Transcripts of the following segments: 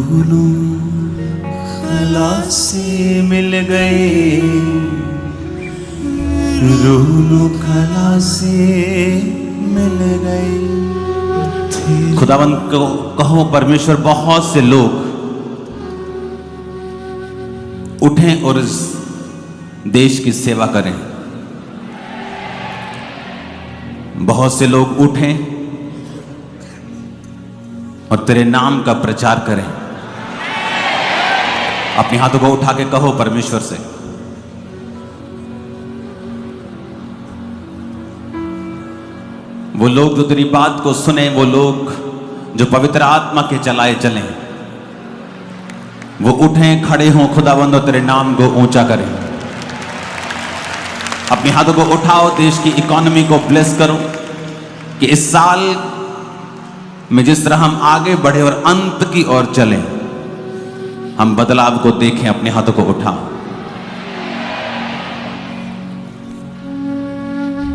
दोनों खलासी मिल गए, दोनों खलासी मिल गए। खुदावंद को कहो परमेश्वर बहुत से लोग उठें और इस देश की सेवा करें। बहुत से लोग उठें और तेरे नाम का प्रचार करें। अपने हाथों को उठा के कहो परमेश्वर से, वो लोग जो तेरी बात को सुने, वो लोग जो पवित्र आत्मा के चलाए चलें, वो उठें, खड़े हों खुदावंद और तेरे नाम को ऊंचा करें। अपने हाथों को उठाओ, देश की इकोनॉमी को ब्लेस करो कि इस साल में जिस तरह हम आगे बढ़े और अंत की ओर चलें, हम बदलाव को देखें। अपने हाथों को उठाओ।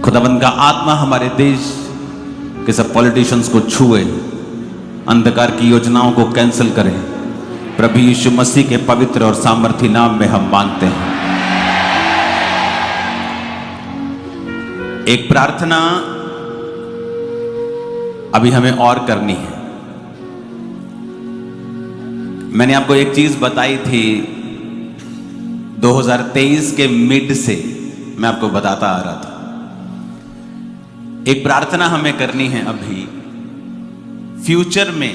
खुदावंद का आत्मा हमारे देश के सब पॉलिटिशियंस को छुए, अंधकार की योजनाओं को कैंसिल करें। प्रभु यीशु मसीह के पवित्र और सामर्थी नाम में हम मांगते हैं। एक प्रार्थना अभी हमें और करनी है। मैंने आपको एक चीज बताई थी 2023 के मिड से, मैं आपको बताता आ रहा था। एक प्रार्थना हमें करनी है अभी फ्यूचर में,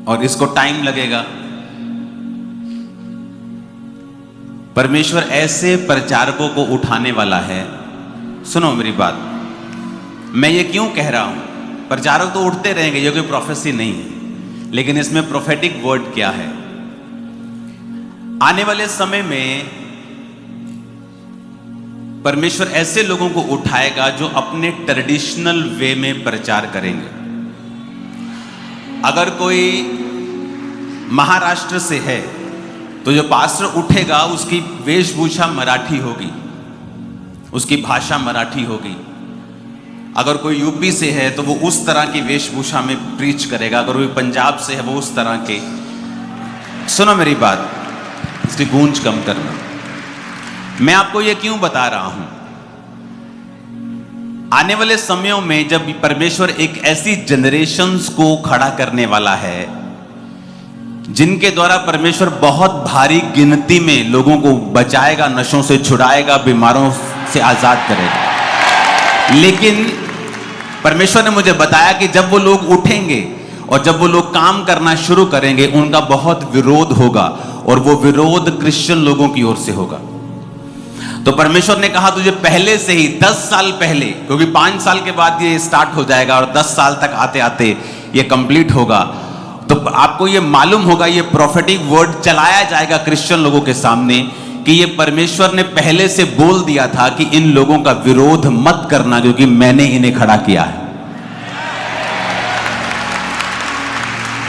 और इसको टाइम लगेगा। परमेश्वर ऐसे प्रचारकों को उठाने वाला है। सुनो मेरी बात, मैं ये क्यों कह रहा हूं? प्रचारक तो उठते रहेंगे, ये कोई प्रोफेसी नहीं है, लेकिन इसमें प्रोफेटिक वर्ड क्या है? आने वाले समय में परमेश्वर ऐसे लोगों को उठाएगा जो अपने ट्रेडिशनल वे में प्रचार करेंगे। अगर कोई महाराष्ट्र से है तो जो पास्टर उठेगा उसकी वेशभूषा मराठी होगी, उसकी भाषा मराठी होगी। अगर कोई यूपी से है तो वो उस तरह की वेशभूषा में प्रीच करेगा। अगर कोई पंजाब से है वो उस तरह के। सुनो मेरी बात, इसकी गूंज कम करना। मैं आपको ये क्यों बता रहा हूं? आने वाले समयों में जब परमेश्वर एक ऐसी जनरेशन्स को खड़ा करने वाला है जिनके द्वारा परमेश्वर बहुत भारी गिनती में लोगों को बचाएगा, नशों से छुड़ाएगा, बीमारों से आजाद करेगा। लेकिन परमेश्वर ने मुझे बताया कि जब वो लोग उठेंगे और जब वो लोग काम करना शुरू करेंगे, उनका बहुत विरोध होगा, और वो विरोध क्रिश्चियन लोगों की ओर से होगा। तो परमेश्वर ने कहा तुझे पहले से ही 10 साल पहले, क्योंकि 5 साल के बाद ये स्टार्ट हो जाएगा और 10 साल तक आते आते ये कंप्लीट होगा, तो आपको ये मालूम होगा, ये प्रोफेटिक वर्ड चलाया जाएगा क्रिश्चियन लोगों के सामने कि ये परमेश्वर ने पहले से बोल दिया था कि इन लोगों का विरोध मत करना, क्योंकि मैंने इन्हें खड़ा किया है।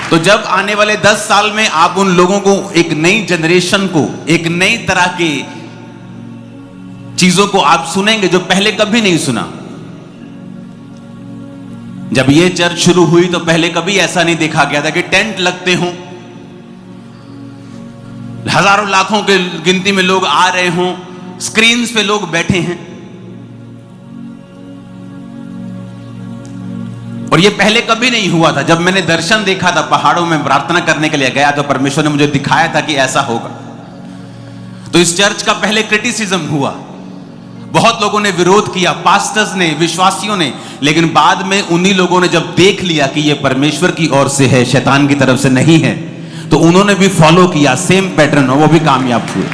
तो जब आने वाले 10 साल में आप उन लोगों को, एक नई जनरेशन को, एक नई तरह की चीजों को आप सुनेंगे जो पहले कभी नहीं सुना। जब ये चर्च शुरू हुई तो पहले कभी ऐसा नहीं देखा गया था कि टेंट लगते हों, हजारों लाखों के गिनती में लोग आ रहे हों, स्क्रीन्स पे लोग बैठे हैं। और ये पहले कभी नहीं हुआ था। जब मैंने दर्शन देखा था, पहाड़ों में प्रार्थना करने के लिए गया, तो परमेश्वर ने मुझे दिखाया था कि ऐसा होगा। तो इस चर्च का पहले क्रिटिसिज्म हुआ, बहुत लोगों ने विरोध किया, पास्टर्स ने, विश्वासियों ने, लेकिन बाद में उन्हीं लोगों ने जब देख लिया कि यह परमेश्वर की ओर से है, शैतान की तरफ से नहीं है, तो उन्होंने भी फॉलो किया सेम पैटर्न, और वो भी कामयाब हुए।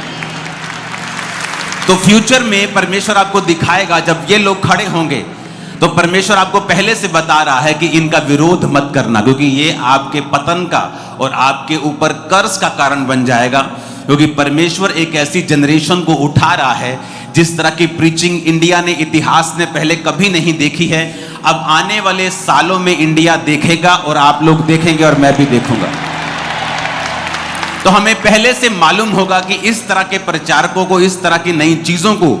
तो फ्यूचर में परमेश्वर आपको दिखाएगा, जब ये लोग खड़े होंगे तो परमेश्वर आपको पहले से बता रहा है कि इनका विरोध मत करना, क्योंकि ये आपके पतन का और आपके ऊपर कर्ज का कारण बन जाएगा। क्योंकि परमेश्वर एक ऐसी जनरेशन को उठा रहा है जिस तरह की प्रीचिंग इंडिया ने, इतिहास ने पहले कभी नहीं देखी है। अब आने वाले सालों में इंडिया देखेगा, और आप लोग देखेंगे और मैं भी देखूंगा। तो हमें पहले से मालूम होगा कि इस तरह के प्रचारकों को, इस तरह की नई चीजों को,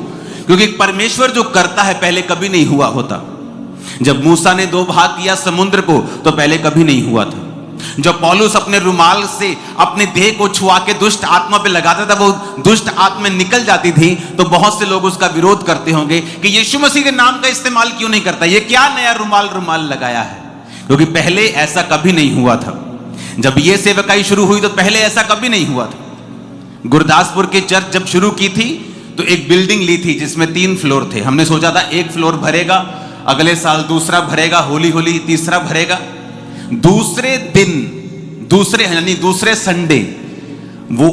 क्योंकि परमेश्वर जो करता है पहले कभी नहीं हुआ होता। जब मूसा ने 2 भाग किया समुद्र को, तो पहले कभी नहीं हुआ था। जब पौलुस अपने रुमाल से अपने देह को छुआ के दुष्ट आत्मा पे लगाता था, वो दुष्ट आत्मा निकल जाती थी, तो बहुत से लोग उसका विरोध करते होंगे कि यीशु मसीह के नाम का इस्तेमाल क्यों नहीं करता, ये क्या नया रुमाल लगाया है। क्योंकि पहले ऐसा कभी नहीं हुआ था। जब ये सेवकाई शुरू हुई तो पहले ऐसा कभी नहीं हुआ था। गुरदासपुर की चर्च जब शुरू की थी तो एक बिल्डिंग ली थी जिसमें 3 फ्लोर थे। हमने सोचा था एक फ्लोर भरेगा, अगले साल दूसरा भरेगा, होली होली तीसरा भरेगा। दूसरे दिन, दूसरे संडे वो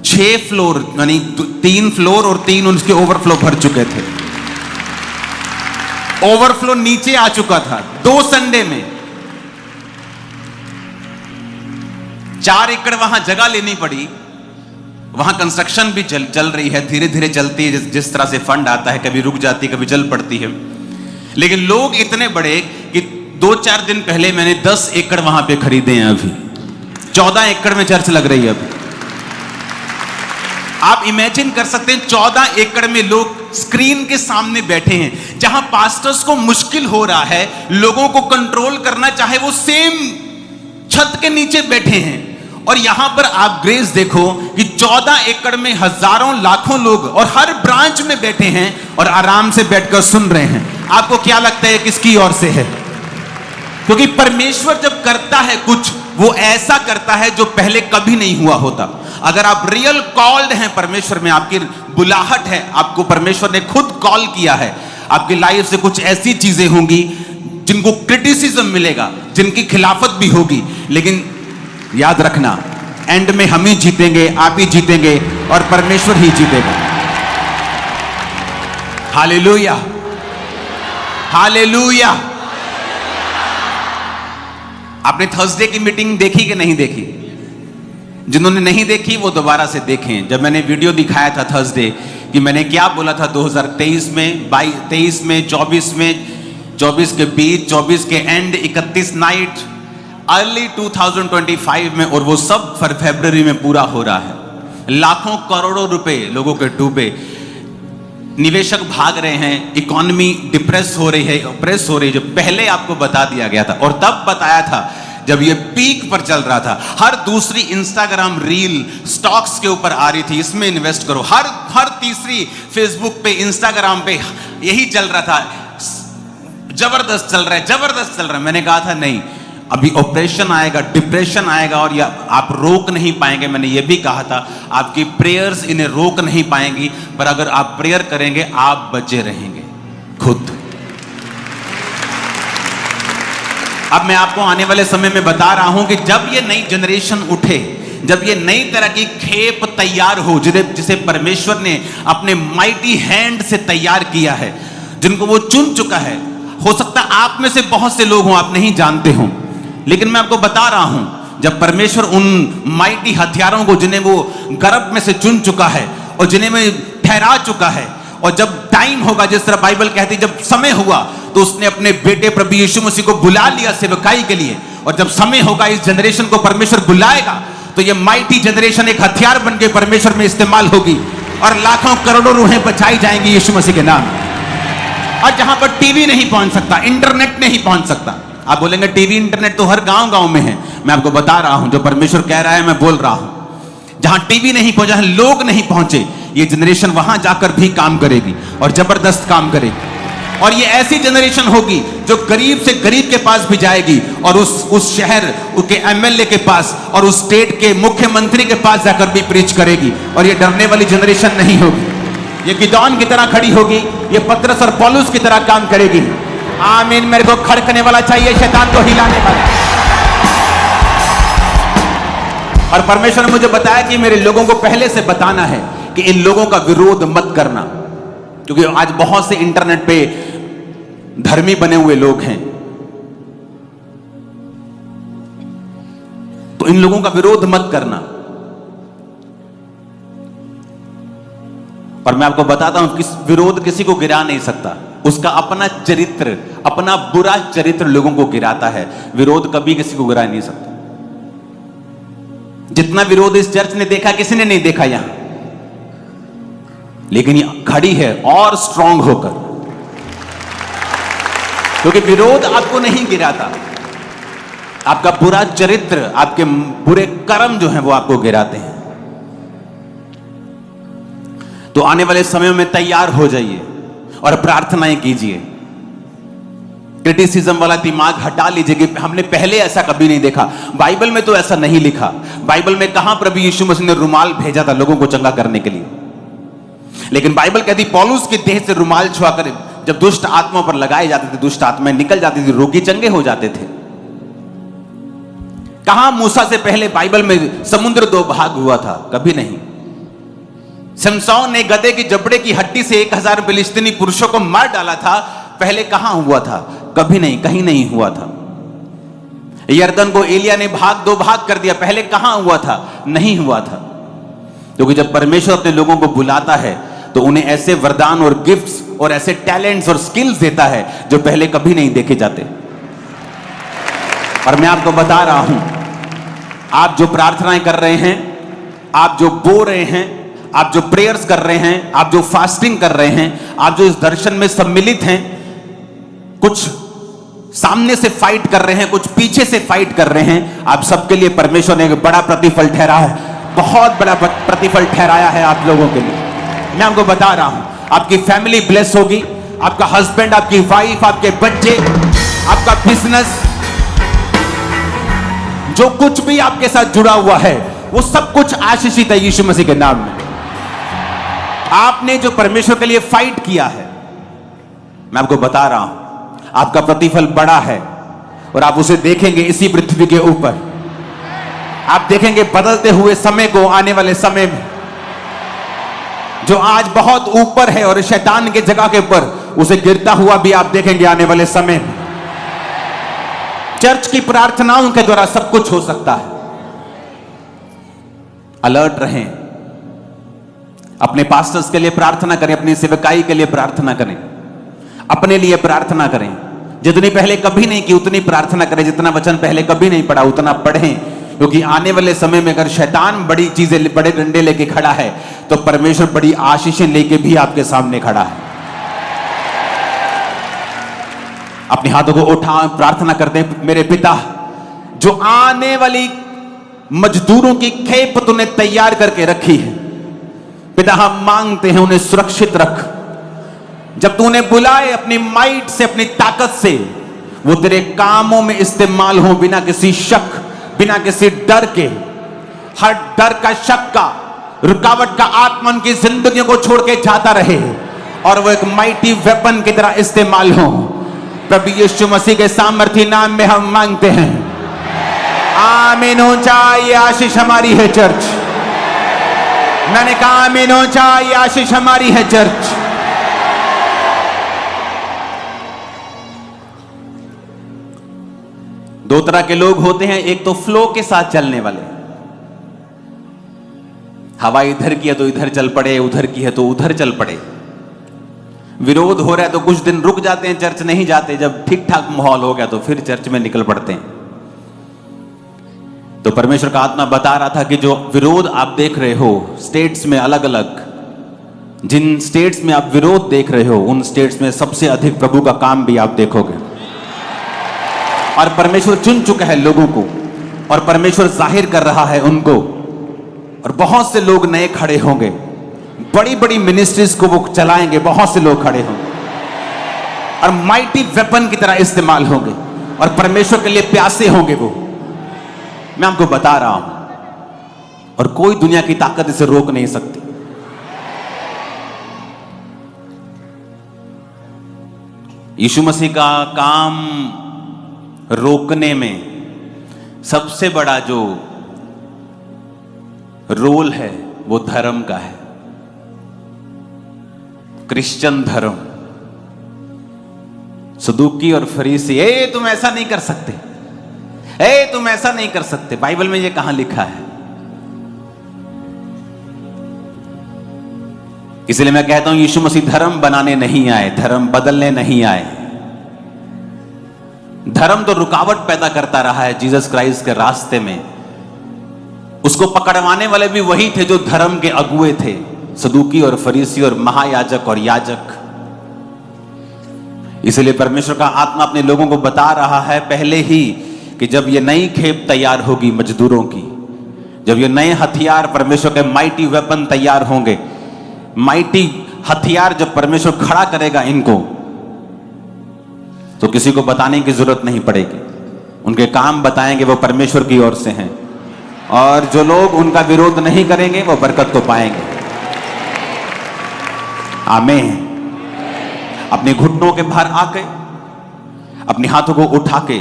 6 फ्लोर यानी 3 फ्लोर और 3 उसके ओवरफ्लो भर चुके थे। ओवरफ्लो नीचे आ चुका था 2 संडे में। 4 एकड़ वहां जगह लेनी पड़ी। वहां कंस्ट्रक्शन भी चल रही है, धीरे धीरे चलती है, जिस तरह से फंड आता है, कभी रुक जाती है, कभी चल पड़ती है। लेकिन लोग इतने बड़े कि 2-4 दिन पहले मैंने 10 एकड़ वहां पे खरीदे हैं। अभी 14 एकड़ में चर्च लग रही है। अभी आप इमेजिन कर सकते हैं 14 एकड़ में लोग स्क्रीन के सामने बैठे हैं, जहां पास्टर्स को मुश्किल हो रहा है लोगों को कंट्रोल करना, चाहे वो सेम छत के नीचे बैठे हैं। और यहां पर आप ग्रेस देखो कि 14 एकड़ में हजारों लाखों लोग और हर ब्रांच में बैठे हैं और आराम से बैठकर सुन रहे हैं। आपको क्या लगता है किसकी ओर से है? क्योंकि परमेश्वर जब करता है कुछ, वो ऐसा करता है जो पहले कभी नहीं हुआ होता। अगर आप रियल कॉल्ड हैं परमेश्वर में, आपकी बुलाहट है, आपको परमेश्वर ने खुद कॉल किया है, आपकी लाइफ से कुछ ऐसी चीजें होंगी जिनको क्रिटिसिज्म मिलेगा, जिनकी खिलाफत भी होगी, लेकिन याद रखना एंड में हम ही जीतेंगे, आप ही जीतेंगे और परमेश्वर ही जीतेगा। Hallelujah, hallelujah. आपने थर्सडे की मीटिंग देखी कि नहीं देखी? जिन्होंने नहीं देखी वो दोबारा से देखें। जब मैंने वीडियो दिखाया था थर्सडे कि मैंने क्या बोला था 2023 में, 23 में, 24 के बीच, 24 के एंड, 31 नाइट, अर्ली 2025 में, और वो सब फरवरी में पूरा हो रहा है। लाखों करोड़ों रुपए लोगों के डूबे, निवेशक भाग रहे हैं, इकोनॉमी डिप्रेस हो रही है, ऑप्रेस हो रही है, जो पहले आपको बता दिया गया था। और तब बताया था जब ये पीक पर चल रहा था। हर दूसरी इंस्टाग्राम रील स्टॉक्स के ऊपर आ रही थी, इसमें इन्वेस्ट करो। हर तीसरी फेसबुक पे, इंस्टाग्राम पे यही चल रहा था, जबरदस्त चल रहा है, जबरदस्त चल रहा है। मैंने कहा था नहीं, अभी ऑपरेशन आएगा, डिप्रेशन आएगा और या आप रोक नहीं पाएंगे। मैंने ये भी कहा था आपकी प्रेयर्स इन्हें रोक नहीं पाएंगी, पर अगर आप प्रेयर करेंगे आप बचे रहेंगे खुद। अब मैं आपको आने वाले समय में बता रहा हूं कि जब ये नई जनरेशन उठे, जब ये नई तरह की खेप तैयार हो, जिसे परमेश्वर ने अपने माइटी हैंड से तैयार किया है, जिनको वो चुन चुका है। हो सकता आप में से बहुत से लोग हों, आप नहीं जानते हो, लेकिन मैं आपको बता रहा हूं, जब परमेश्वर उन माइटी हथियारों को, जिन्हें वो गर्भ में से चुन चुका है और जिन्हें में ठहरा चुका है, और जब टाइम होगा, जिस तरह बाइबल कहती है, जब समय हुआ तो उसने अपने बेटे प्रभु यीशु मसीह को बुला लिया सेवकाई के लिए। और जब समय होगा, इस जनरेशन को परमेश्वर बुलाएगा, तो ये माइटी जनरेशन एक हथियार बन के परमेश्वर में इस्तेमाल होगी और लाखों करोड़ों रूहें बचाई जाएंगी यीशु मसीह के नाम। और जहां पर टीवी नहीं पहुंच सकता, इंटरनेट नहीं पहुंच सकता, आप बोलेंगे टीवी इंटरनेट तो हर गांव में है। मैं आपको बता रहा हूं, जो परमेश्वर कह रहा है मैं बोल रहा हूं। जहां टीवी नहीं पहुंचा, लोग नहीं पहुंचे, ये जनरेशन वहां जाकर भी काम करेगी और जबरदस्त काम करेगी। और ये ऐसी जनरेशन होगी जो गरीब से गरीब के पास भी जाएगी और उस शहर के एमएलए के पास और उस स्टेट के मुख्यमंत्री के पास जाकर भी प्रीच करेगी। और ये डरने वाली जनरेशन नहीं होगी, ये गिदोन की तरह खड़ी होगी, ये पतरस और पौलुस की तरह काम करेगी। आमीन। मेरे को खड़कने वाला चाहिए, शैतान को हिलाने वाला। और परमेश्वर ने मुझे बताया कि मेरे लोगों को पहले से बताना है कि इन लोगों का विरोध मत करना, क्योंकि आज बहुत से इंटरनेट पे धर्मी बने हुए लोग हैं, तो इन लोगों का विरोध मत करना। और मैं आपको बताता हूं कि विरोध किसी को गिरा नहीं सकता, उसका अपना चरित्र, अपना बुरा चरित्र लोगों को गिराता है। विरोध कभी किसी को गिरा नहीं सकता। जितना विरोध इस चर्च ने देखा, किसी ने नहीं देखा यहां, लेकिन ये खड़ी है और स्ट्रांग होकर, क्योंकि विरोध आपको नहीं गिराता, आपका बुरा चरित्र, आपके बुरे कर्म जो हैं वो आपको गिराते हैं। तो आने वाले समय में तैयार हो जाइए और प्रार्थनाएं कीजिए। क्रिटिसिज्म वाला दिमाग हटा लीजिए कि हमने पहले ऐसा कभी नहीं देखा, बाइबल में तो ऐसा नहीं लिखा। बाइबल में कहां प्रभु यीशु मसीह ने रुमाल भेजा था लोगों को चंगा करने के लिए? लेकिन बाइबल कहती पौलुस की देह से रुमाल छुआ कर जब दुष्ट आत्मा पर लगाए जाते थे, दुष्ट आत्माएं निकल जाती थी, रोगी चंगे हो जाते थे। कहां मूसा से पहले बाइबल में समुद्र दो भाग हुआ था? कभी नहीं। सिमसौन ने गधे की जबड़े की हड्डी से 1000 फिलिस्तीनी पुरुषों को मार डाला था, पहले कहां हुआ था? कभी नहीं, कहीं नहीं हुआ था। यरदन को एलिया ने दो भाग कर दिया, पहले कहां हुआ था? नहीं हुआ था। क्योंकि जब परमेश्वर अपने लोगों को बुलाता है तो उन्हें ऐसे वरदान और गिफ्ट्स और ऐसे टैलेंट्स और स्किल्स देता है जो पहले कभी नहीं देखे जाते। और मैं आपको बता रहा हूं, आप जो प्रार्थनाएं कर रहे हैं, आप जो बो रहे हैं, आप जो प्रेयर्स कर रहे हैं, आप जो फास्टिंग कर रहे हैं, आप जो इस दर्शन में सम्मिलित हैं, कुछ सामने से फाइट कर रहे हैं, कुछ पीछे से फाइट कर रहे हैं, आप सबके लिए परमेश्वर ने एक बड़ा प्रतिफल ठहरा है, बहुत बड़ा प्रतिफल ठहराया है आप लोगों के लिए। मैं आपको बता रहा हूं, आपकी फैमिली ब्लेस होगी, आपका हस्बैंड, आपकी वाइफ, आपके बच्चे, आपका बिजनेस, जो कुछ भी आपके साथ जुड़ा हुआ है वो सब कुछ आशीषित है यीशु मसीह के नाम में। आपने जो परमेश्वर के लिए फाइट किया है, मैं आपको बता रहा हूं, आपका प्रतिफल बड़ा है और आप उसे देखेंगे इसी पृथ्वी के ऊपर। आप देखेंगे बदलते हुए समय को, आने वाले समय में जो आज बहुत ऊपर है और शैतान के जगह के ऊपर, उसे गिरता हुआ भी आप देखेंगे आने वाले समय में। चर्च की प्रार्थनाओं के द्वारा सब कुछ हो सकता है। अलर्ट रहें, अपने पास्टर्स के लिए प्रार्थना करें, अपनी सेवकाई के लिए प्रार्थना करें, अपने लिए प्रार्थना करें। जितनी पहले कभी नहीं की उतनी प्रार्थना करें, जितना वचन पहले कभी नहीं पढ़ा उतना पढ़ें, क्योंकि आने वाले समय में अगर शैतान बड़ी चीजें, बड़े डंडे लेके खड़ा है तो परमेश्वर बड़ी आशीषें लेके भी आपके सामने खड़ा है। अपने हाथों को उठा प्रार्थना करते हैं, मेरे पिता, जो आने वाली मजदूरों की खेप तूने तैयार करके रखी है, पिता हम मांगते हैं उन्हें सुरक्षित रख। जब तूने बुलाए अपनी माइट से, अपनी ताकत से, वो तेरे कामों में इस्तेमाल हो, बिना किसी शक, बिना किसी डर के। हर डर का, शक का, रुकावट का आत्मा की जिंदगियों को छोड़ के जाता रहे और वो एक माइटी वेपन की तरह इस्तेमाल हो। प्रभु यीशु मसीह के सामर्थी नाम में हम मांगते हैं, आमीन हो जाए। ये आशीष हमारी है चर्च। मैंने कहा आमीन हो जाए, ये आशीष हमारी है चर्च। दो तरह के लोग होते हैं, एक तो फ्लो के साथ चलने वाले, हवा इधर की है तो इधर चल पड़े, उधर की है तो उधर चल पड़े। विरोध हो रहा है तो कुछ दिन रुक जाते हैं, चर्च नहीं जाते, जब ठीक ठाक माहौल हो गया तो फिर चर्च में निकल पड़ते हैं। तो परमेश्वर का आत्मा बता रहा था कि जो विरोध आप देख रहे हो स्टेट्स में, अलग अलग जिन स्टेट्स में आप विरोध देख रहे हो, उन स्टेट्स में सबसे अधिक प्रभु का काम भी आप देखोगे। और परमेश्वर चुन चुका है लोगों को, और परमेश्वर जाहिर कर रहा है उनको, और बहुत से लोग नए खड़े होंगे, बड़ी बड़ी मिनिस्ट्रीज को वो चलाएंगे, बहुत से लोग खड़े होंगे और माइटी वेपन की तरह इस्तेमाल होंगे और परमेश्वर के लिए प्यासे होंगे वो। मैं आपको बता रहा हूं, और कोई दुनिया की ताकत इसे रोक नहीं सकती। यीशु मसीह का काम रोकने में सबसे बड़ा जो रोल है वो धर्म का है, क्रिश्चियन धर्म। सदूकी और फरीसी, तुम ऐसा नहीं कर सकते, तुम ऐसा नहीं कर सकते, बाइबल में ये कहां लिखा है? इसलिए मैं कहता हूं यीशु मसीह धर्म बनाने नहीं आए, धर्म बदलने नहीं आए। धर्म तो रुकावट पैदा करता रहा है जीसस क्राइस्ट के रास्ते में। उसको पकड़वाने वाले भी वही थे जो धर्म के अगुए थे, सदूकी और फरीसी और महायाजक और याजक। इसलिए परमेश्वर का आत्मा अपने लोगों को बता रहा है पहले ही कि जब ये नई खेप तैयार होगी मजदूरों की, जब ये नए हथियार परमेश्वर के माइटी वेपन तैयार होंगे, माइटी हथियार जब परमेश्वर खड़ा करेगा इनको, तो किसी को बताने की जरूरत नहीं पड़ेगी। उनके काम बताएंगे वो परमेश्वर की ओर से हैं, और जो लोग उनका विरोध नहीं करेंगे वो बरकत को पाएंगे। आमीन। अपने घुटनों के बाहर आके अपने हाथों को उठा के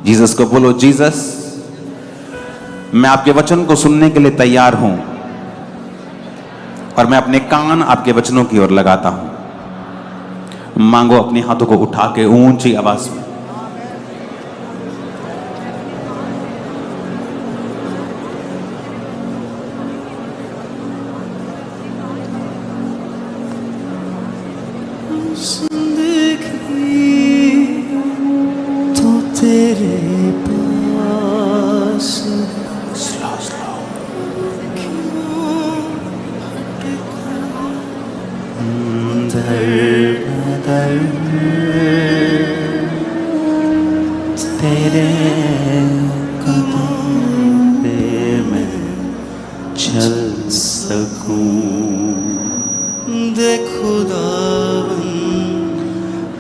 जीसस को बोलो, जीसस मैं आपके वचन को सुनने के लिए तैयार हूं, और मैं अपने कान आपके वचनों की ओर लगाता हूं। मांगो अपने हाथों को उठा के ऊंची आवाज में। तो तेरे पास दर तेरे कदम पे मैं चल सकूं। दे खुदावन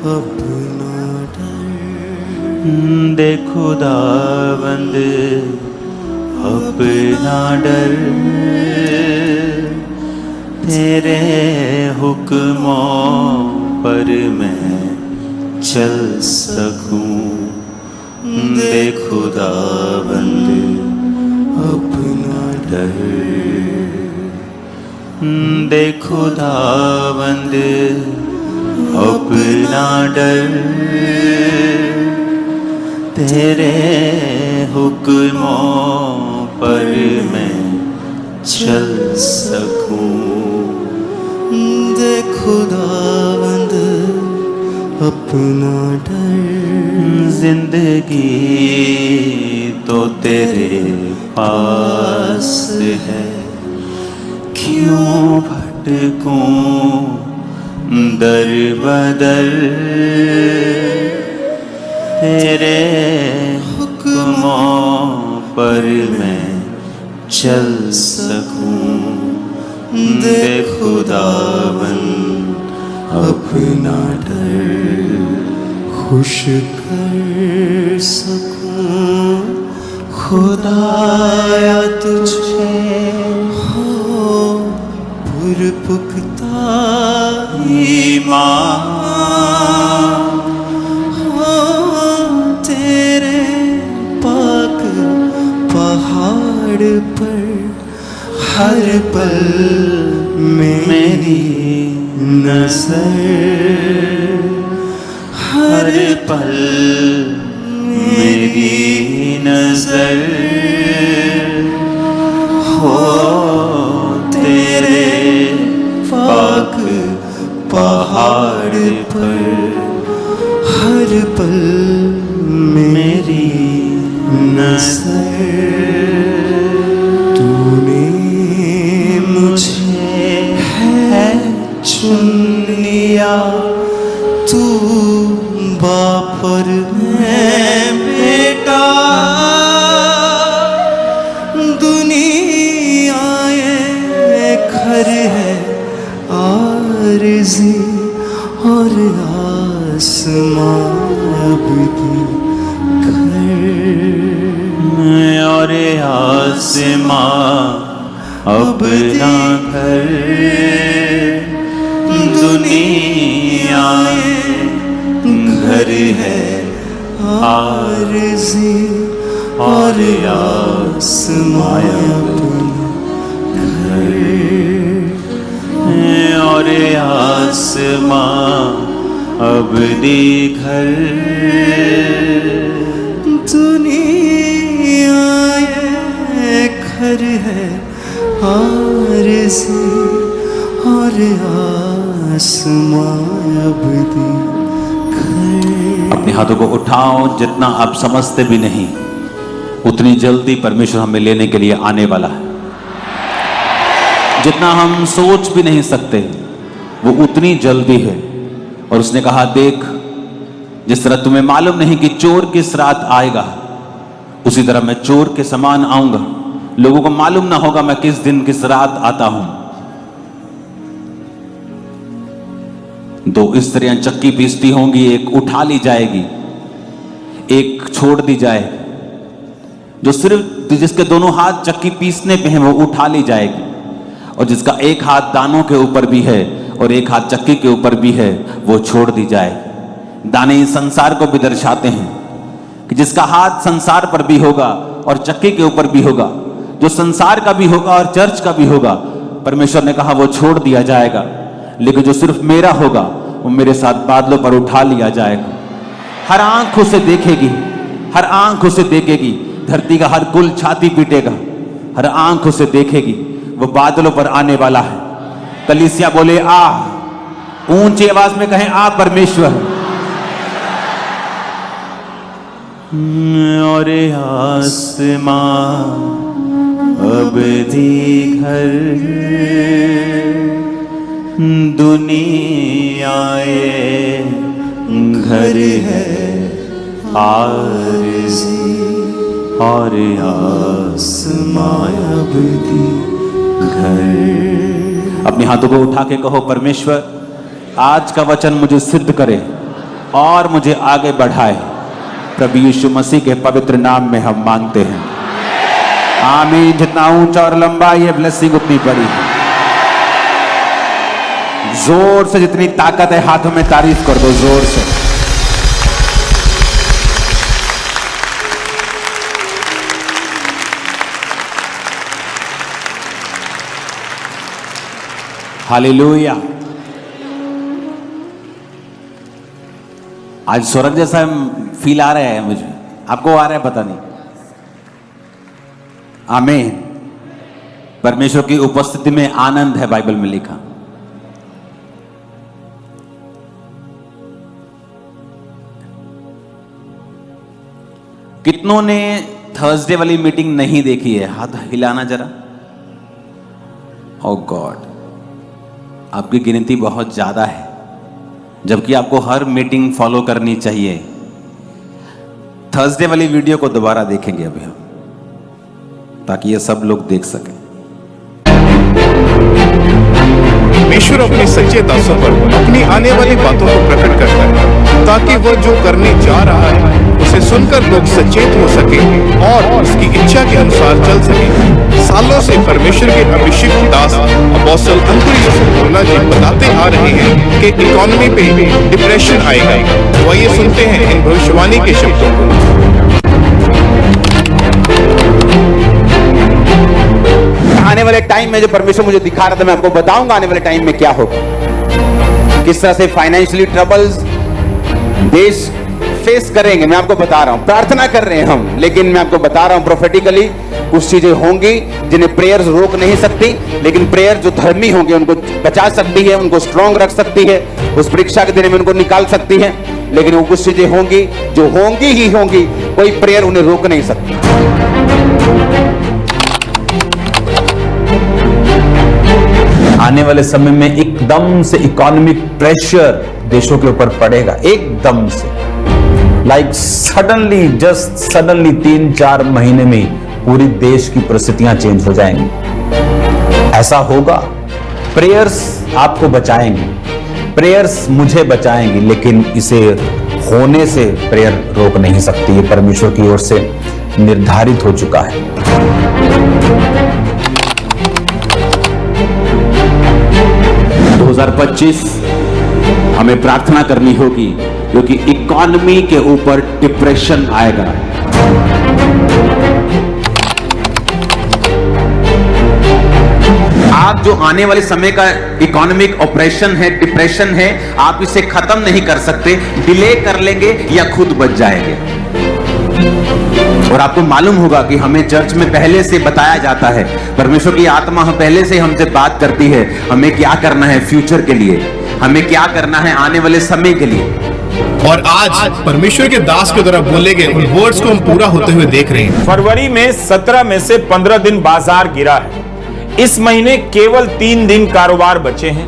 अपना डर, दे खुदावंद अपना डर, तेरे हुक्मों पर मैं चल सकूं। दे खुदावंद अपना डर, दे खुदावंद अपना डर, तेरे हुक्मों पर मैं चल सकूं। दे खुदावंद अपना डर, जिंदगी तो तेरे पास है, क्यों भटकूं दर बदर, तेरे हुक्मों पर मैं चल सकूं। दे खुदावंद अपना डर, खुश कर सकूं खुदाया तुझे, हो पुरपुख्ता ईमान, हो तेरे पाक पहाड़ पर हर पल मेरी नजर, हर पल मेरी नजर, हो तेरे पाक पहाड़ पर हर पल मेरी नजर। तूने मुझे है चुन लिया, तू बाप और मैं बेटा, दुनिया ये घर है आरज़ी और आसमां अबदी घर, और आसमां अपना घर, दुनिया घर है आरज़ी और आसमां घर, और आसमां अबदी घर, दुनिया ये घर है आरज़ी और आसमां अबदी घर। अपने हाथों को उठाओ। जितना आप समझते भी नहीं उतनी जल्दी परमेश्वर हमें लेने के लिए आने वाला है। जितना हम सोच भी नहीं सकते वो उतनी जल्दी है। और उसने कहा, देख जिस तरह तुम्हें मालूम नहीं कि चोर किस रात आएगा, उसी तरह मैं चोर के समान आऊंगा, लोगों को मालूम ना होगा मैं किस दिन किस रात आता हूं। दो स्त्रियां चक्की पीसती होंगी, एक उठा ली जाएगी, एक छोड़ दी जाएगी। जो सिर्फ जिसके दोनों हाथ चक्की पीसने पे हैं वो उठा ली जाएगी, और जिसका एक हाथ दानों के ऊपर भी है और एक हाथ चक्की के ऊपर भी है वो छोड़ दी जाएगी। दाने इस संसार को भी दर्शाते हैं कि जिसका हाथ संसार पर भी होगा और चक्की के ऊपर भी होगा, जो संसार का भी होगा और चर्च का भी होगा, परमेश्वर ने कहा वो छोड़ दिया जाएगा, लेकिन जो सिर्फ मेरा होगा वो मेरे साथ बादलों पर उठा लिया जाएगा। हर आंख उसे देखेगी, हर आंख उसे देखेगी, धरती का हर कुल छाती पीटेगा, हर आंख उसे देखेगी, वो बादलों पर आने वाला है। कलीसिया बोले आ, ऊंची आवाज में कहें आ परमेश्वर। और आसमां अबदी घर, दुनियाए घर है आरज़ी, और आसमां अबदी घर। अपने हाथों को उठा के कहो परमेश्वर आज का वचन मुझे सिद्ध करे और मुझे आगे बढ़ाए। प्रभु यीशु मसीह के पवित्र नाम में हम मांगते हैं, आमीन। जितना ऊंचा और लंबा ये ब्लेसिंग उतनी बड़ी है। जोर से जितनी ताकत है हाथों में तारीफ कर दो, जोर से। हालेलुया। आज स्वर्ग जैसा फील आ रहा है मुझे, आपको आ रहा है पता नहीं। आमीन। परमेश्वर की उपस्थिति में आनंद है, बाइबल में लिखा। कितनों ने थर्सडे वाली मीटिंग नहीं देखी है? हाथ हिलाना जरा। ओह गॉड, आपकी गिनती बहुत ज्यादा है, जबकि आपको हर मीटिंग फॉलो करनी चाहिए। थर्सडे वाली वीडियो को दोबारा देखेंगे अभी हम, ताकि ये सब लोग देख सकें। परमेश्वर अपने सच्चे दासों पर अपनी आने वाली बातों को प्रकट करता है, ताकि वह जो करने जा रहा है उसे सुनकर लोग सचेत हो सके और उसकी इच्छा के अनुसार चल सके। सालों से परमेश्वर के अभिषेक दास अपोस्टल अंकुरित सोना जी बताते आ रहे हैं कि इकोनॉमी पे डिप्रेशन आएगा। वह ये सुनते हैं इन भविष्यवाणी के शब्दों को। आने वाले टाइम में जो परमेश्वर मुझे दिखा रहा था, मैं आपको बताऊंगा आने वाले टाइम में क्या होगा, किस तरह से फाइनेंशियली ट्रबल्स देश फेस करेंगे। मैं आपको बता रहा हूं, प्रार्थना कर रहे हैं हम, लेकिन मैं आपको बता रहा हूं प्रोफेटिकली कुछ चीजें होंगी जिन्हें प्रेयर्स रोक नहीं सकती, लेकिन प्रेयर जो धर्मी होंगे उनको बचा सकती है, उनको स्ट्रांग रख सकती है, उस परीक्षा के दिन में उनको निकाल सकती है। लेकिन वो कुछ चीजें होंगी जो होंगी ही होंगी, कोई प्रेयर उन्हें रोक नहीं सकती। आने वाले समय में एकदम से इकोनॉमिक प्रेशर देशों के ऊपर पड़ेगा, एकदम से, लाइक सडनली, जस्ट सडनली 3-4 महीने में पूरी देश की परिस्थितियां चेंज हो जाएंगी। ऐसा होगा। प्रेयर्स आपको बचाएंगे, प्रेयर्स मुझे बचाएंगी, लेकिन इसे होने से प्रेयर रोक नहीं सकती। ये परमेश्वर की ओर से निर्धारित हो चुका है। 2025 हमें प्रार्थना करनी होगी, क्योंकि इकोनॉमी के ऊपर डिप्रेशन आएगा। आप जो आने वाले समय का इकोनॉमिक ऑपरेशन है, डिप्रेशन है, आप इसे खत्म नहीं कर सकते, डिले कर लेंगे या खुद बच जाएंगे। और आपको मालूम होगा कि हमें चर्च में पहले से बताया जाता है, परमेश्वर की आत्मा पहले से हमसे बात करती है, हमें क्या करना है फ्यूचर के लिए, हमें क्या करना है आने वाले समय के लिए। और आज परमेश्वर के दास के द्वारा बोले गए उन वर्ड्स को हम पूरा होते हुए देख रहे हैं। फरवरी में 17 में से 15 दिन बाजार गिरा है। इस महीने केवल 3 दिन कारोबार बचे हैं।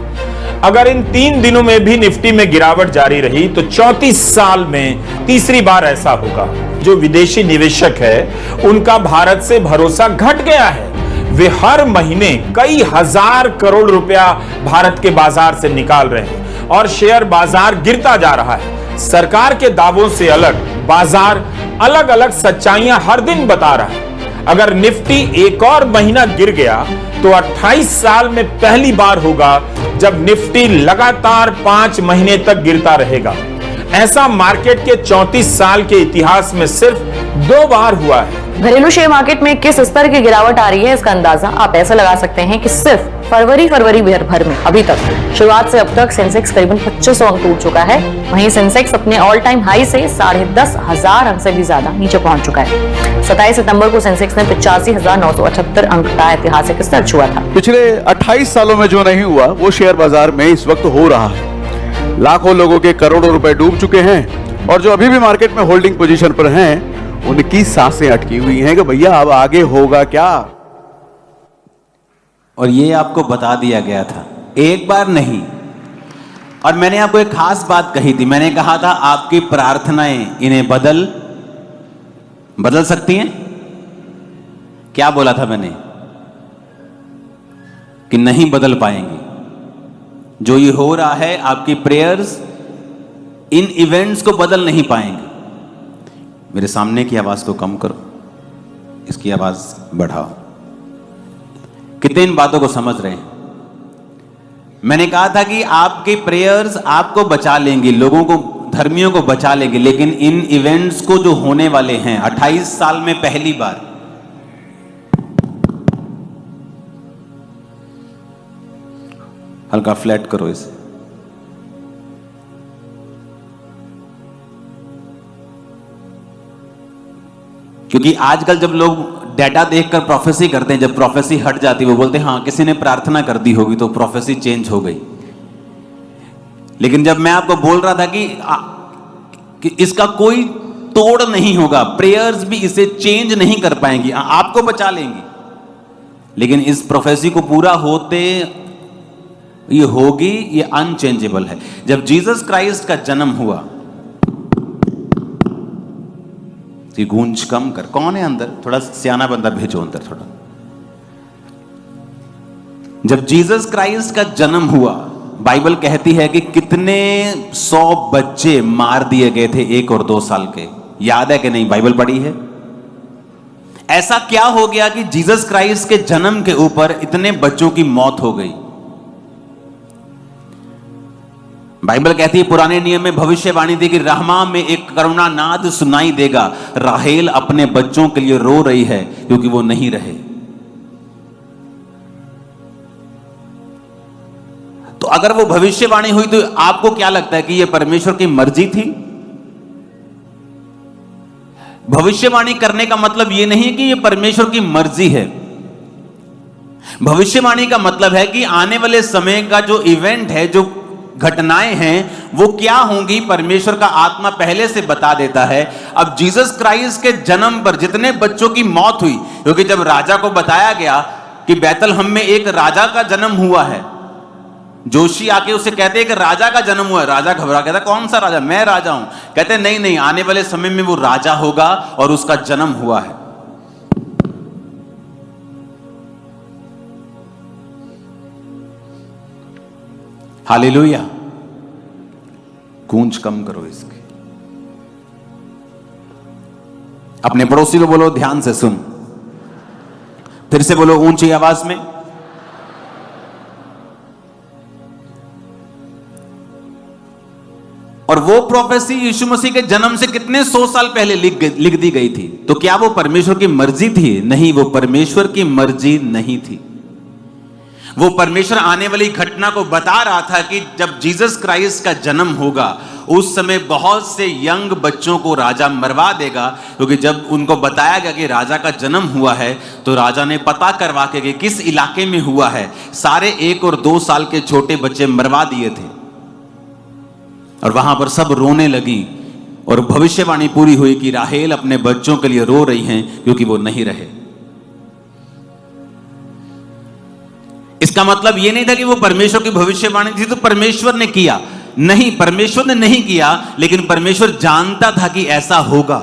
अगर इन 3 दिनों में भी निफ्टी में गिरावट जारी रही तो 34 साल में तीसरी बार ऐसा होगा। जो विदेशी निवेशक है उनका भारत से भरोसा घट गया है। वे हर महीने कई हजार करोड़ रुपया भारत के बाजार से निकाल रहे हैं और शेयर बाजार गिरता जा रहा है। सरकार के दावों से अलग बाजार अलग अलग सच्चाइयां हर दिन बता रहा है। अगर निफ्टी एक और महीना गिर गया तो 28 साल में पहली बार होगा जब निफ्टी लगातार 5 महीने तक गिरता रहेगा। ऐसा मार्केट के 34 साल के इतिहास में सिर्फ 2 बार हुआ है। घरेलू शेयर मार्केट में किस स्तर की गिरावट आ रही है, इसका अंदाजा आप ऐसे लगा सकते हैं कि सिर्फ फरवरी भर में अभी तक शुरुआत से अब तक सेंसेक्स करीबन 2500 अंक टूट चुका है। वहीं सेंसेक्स अपने ऑल टाइम हाई से 10,500 अंक से भी ज्यादा नीचे पहुंच चुका है। 27 सितंबर को सेंसेक्स ने 85,978 अंक का ऐतिहासिक स्तर छुआ था। पिछले 28 सालों में जो नहीं हुआ वो शेयर बाजार में इस वक्त हो रहा है। लाखों लोगों के करोड़ों रुपए डूब चुके हैं और जो अभी भी मार्केट में होल्डिंग पोजीशन पर हैं उनकी सांसें अटकी हुई हैं कि भैया अब आगे होगा क्या। और ये आपको बता दिया गया था, एक बार नहीं। और मैंने आपको एक खास बात कही थी, मैंने कहा था आपकी प्रार्थनाएं इन्हें बदल सकती हैं। क्या बोला था मैंने? कि नहीं बदल पाएंगी। जो ये हो रहा है, आपकी प्रेयर्स इन इवेंट्स को बदल नहीं पाएंगे। मेरे सामने की आवाज को कम करो, इसकी आवाज बढ़ाओ। कितने इन बातों को समझ रहे हैं? मैंने कहा था कि आपके प्रेयर्स आपको बचा लेंगी, लोगों को, धर्मियों को बचा लेंगे, लेकिन इन इवेंट्स को जो होने वाले हैं 28 साल में पहली बार, हल्का फ्लैट करो इसे। क्योंकि आजकल जब लोग डेटा देखकर प्रोफेसी करते हैं, जब प्रोफेसी हट जाती है वो बोलते हैं हाँ किसी ने प्रार्थना कर दी होगी तो प्रोफेसी चेंज हो गई। लेकिन जब मैं आपको बोल रहा था कि इसका कोई तोड़ नहीं होगा, प्रेयर्स भी इसे चेंज नहीं कर पाएंगी, आपको बचा लेंगी, लेकिन इस प्रोफेसी को पूरा होते ये होगी, ये अनचेंजेबल है। जब जीसस क्राइस्ट का जन्म हुआ, गूंज कम कर, कौन है अंदर? थोड़ा सियाना बंदा भेजो अंदर थोड़ा। जब जीसस क्राइस्ट का जन्म हुआ, बाइबल कहती है कि कितने 100 बच्चे मार दिए गए थे 1 और 2 साल के। याद है कि नहीं? बाइबल पढ़ी है। ऐसा क्या हो गया कि जीसस क्राइस्ट के जन्म के ऊपर इतने बच्चों की मौत हो गई? बाइबल कहती है, पुराने नियम में भविष्यवाणी थी कि रहमा में एक करुणा नाद सुनाई देगा, राहेल अपने बच्चों के लिए रो रही है क्योंकि वो नहीं रहे। तो अगर वो भविष्यवाणी हुई तो आपको क्या लगता है कि ये परमेश्वर की मर्जी थी? भविष्यवाणी करने का मतलब ये नहीं कि ये परमेश्वर की मर्जी है। भविष्यवाणी का मतलब है कि आने वाले समय का जो इवेंट है, जो घटनाएं हैं, वो क्या होंगी, परमेश्वर का आत्मा पहले से बता देता है। अब जीसस क्राइस्ट के जन्म पर जितने बच्चों की मौत हुई, क्योंकि जब राजा को बताया गया कि बैतलहम में एक राजा का जन्म हुआ है, जोशी आके उसे कहते हैं कि राजा का जन्म हुआ है। राजा घबरा, कहता कौन सा राजा? मैं राजा हूं। कहते नहीं नहीं, आने वाले समय में वो राजा होगा और उसका जन्म हुआ है। हालेलुया। गूंज कम करो इसकी। अपने पड़ोसी को बोलो ध्यान से सुन। फिर से बोलो ऊंची आवाज में। और वो प्रोफेसी यीशु मसीह के जन्म से कितने 100 साल पहले लिख दी गई थी। तो क्या वो परमेश्वर की मर्जी थी? नहीं, वो परमेश्वर की मर्जी नहीं थी। वो परमेश्वर आने वाली घटना को बता रहा था कि जब जीसस क्राइस्ट का जन्म होगा उस समय बहुत से यंग बच्चों को राजा मरवा देगा। क्योंकि जब उनको बताया गया कि राजा का जन्म हुआ है तो राजा ने पता करवा के कि किस इलाके में हुआ है, सारे 1 और 2 साल के छोटे बच्चे मरवा दिए थे। और वहां पर सब रोने लगी और भविष्यवाणी पूरी हुई कि राहेल अपने बच्चों के लिए रो रही हैं क्योंकि वो नहीं रहे। इसका मतलब यह नहीं था कि वो परमेश्वर की भविष्यवाणी थी तो परमेश्वर ने किया। नहीं, परमेश्वर ने नहीं किया, लेकिन परमेश्वर जानता था कि ऐसा होगा।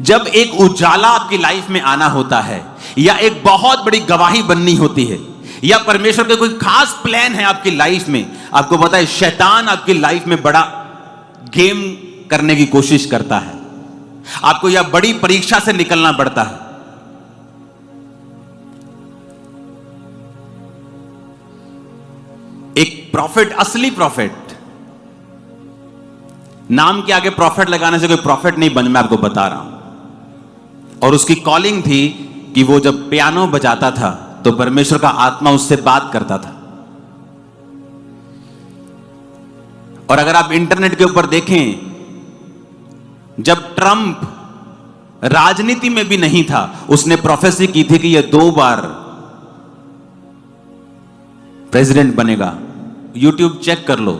जब एक उजाला आपकी लाइफ में आना होता है, या एक बहुत बड़ी गवाही बननी होती है, या परमेश्वर का कोई खास प्लान है आपकी लाइफ में, आपको पता है शैतान आपकी लाइफ में बड़ा गेम करने की कोशिश करता है, आपको यह बड़ी परीक्षा से निकलना पड़ता है। एक प्रॉफिट, असली प्रॉफिट, नाम के आगे प्रॉफिट लगाने से कोई प्रॉफिट नहीं बन, मैं आपको बता रहा हूं। और उसकी कॉलिंग थी कि वो जब पियानो बजाता था तो परमेश्वर का आत्मा उससे बात करता था। और अगर आप इंटरनेट के ऊपर देखें, जब ट्रंप राजनीति में भी नहीं था, उसने प्रोफेसी की थी कि यह 2 बार प्रेसिडेंट बनेगा। यूट्यूब चेक कर लो,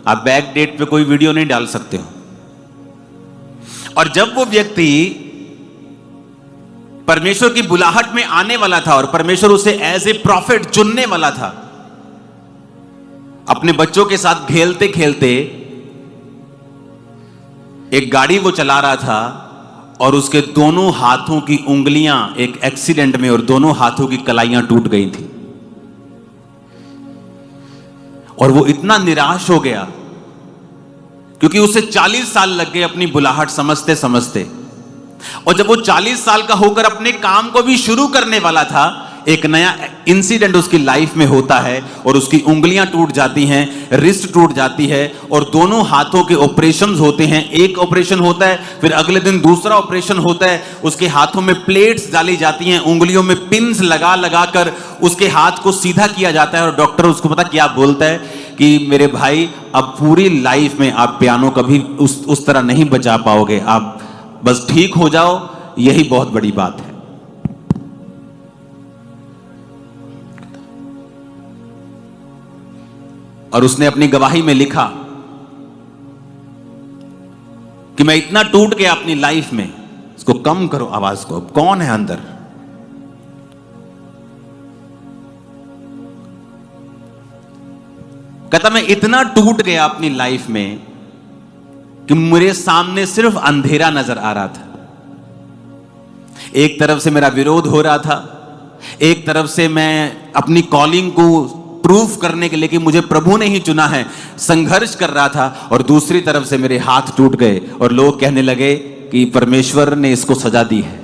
आप बैक डेट पे कोई वीडियो नहीं डाल सकते हो। और जब वो व्यक्ति परमेश्वर की बुलाहट में आने वाला था और परमेश्वर उसे एज ए प्रॉफिट चुनने वाला था, अपने बच्चों के साथ खेलते खेलते एक गाड़ी वो चला रहा था और उसके दोनों हाथों की उंगलियां एक एक्सीडेंट में और दोनों हाथों की कलाइयां टूट गई थी। और वो इतना निराश हो गया क्योंकि उसे 40 साल लग गए अपनी बुलाहट समझते समझते। और जब वो 40 साल का होकर अपने काम को भी शुरू करने वाला था, एक नया इंसिडेंट उसकी लाइफ में होता है और उसकी उंगलियां टूट जाती हैं, रिस्ट टूट जाती है और दोनों हाथों के ऑपरेशंस होते हैं। एक ऑपरेशन होता है, फिर अगले दिन दूसरा ऑपरेशन होता है। उसके हाथों में प्लेट्स डाली जाती हैं, उंगलियों में पिन्स लगा लगा कर उसके हाथ को सीधा किया जाता है। और डॉक्टर उसको पता क्या बोलता है कि मेरे भाई, अब पूरी लाइफ में आप पियानो कभी उस तरह नहीं बजा पाओगे, आप बस ठीक हो जाओ, यही बहुत बड़ी बात है। और उसने अपनी गवाही में लिखा कि मैं इतना टूट गया अपनी लाइफ में। इसको कम करो आवाज को, अब कौन है अंदर? कहता मैं इतना टूट गया अपनी लाइफ में कि मेरे सामने सिर्फ अंधेरा नजर आ रहा था। एक तरफ से मेरा विरोध हो रहा था, एक तरफ से मैं अपनी कॉलिंग को प्रूफ करने के लिए कि मुझे प्रभु ने ही चुना है संघर्ष कर रहा था, और दूसरी तरफ से मेरे हाथ टूट गए और लोग कहने लगे कि परमेश्वर ने इसको सजा दी है।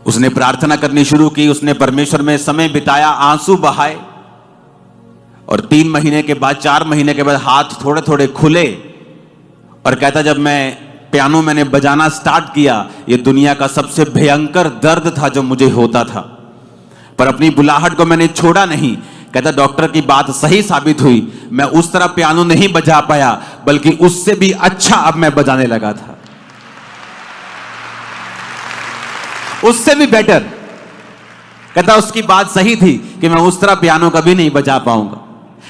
उसने प्रार्थना करनी शुरू की, उसने परमेश्वर में समय बिताया, आंसू बहाए, और 3 महीने के बाद, 4 महीने के बाद हाथ थोड़े थोड़े खुले। और कहता जब मैं पियानो मैंने बजाना स्टार्ट किया, ये दुनिया का सबसे भयंकर दर्द था जो मुझे होता था, पर अपनी बुलाहट को मैंने छोड़ा नहीं। कहता डॉक्टर की बात सही साबित हुई, मैं उस तरह पियानो नहीं बजा पाया, बल्कि उससे भी अच्छा अब मैं बजाने लगा था, उससे भी बेटर। कहता उसकी बात सही थी कि मैं उस तरह पियानो कभी नहीं बजा पाऊंगा।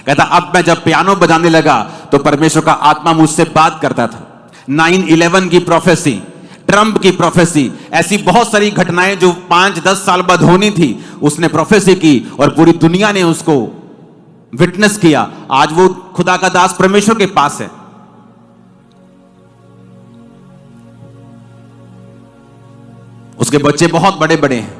कहता अब मैं जब पियानो बजाने लगा तो परमेश्वर का आत्मा मुझसे बात करता था। 9/11 की प्रोफेसी, ट्रंप की प्रोफेसी, ऐसी बहुत सारी घटनाएं जो 5-10 साल बाद होनी थी, उसने प्रोफेसी की और पूरी दुनिया ने उसको विटनेस किया। आज वो खुदा का दास परमेश्वर के पास है। उसके बच्चे बहुत बड़े बड़े हैं।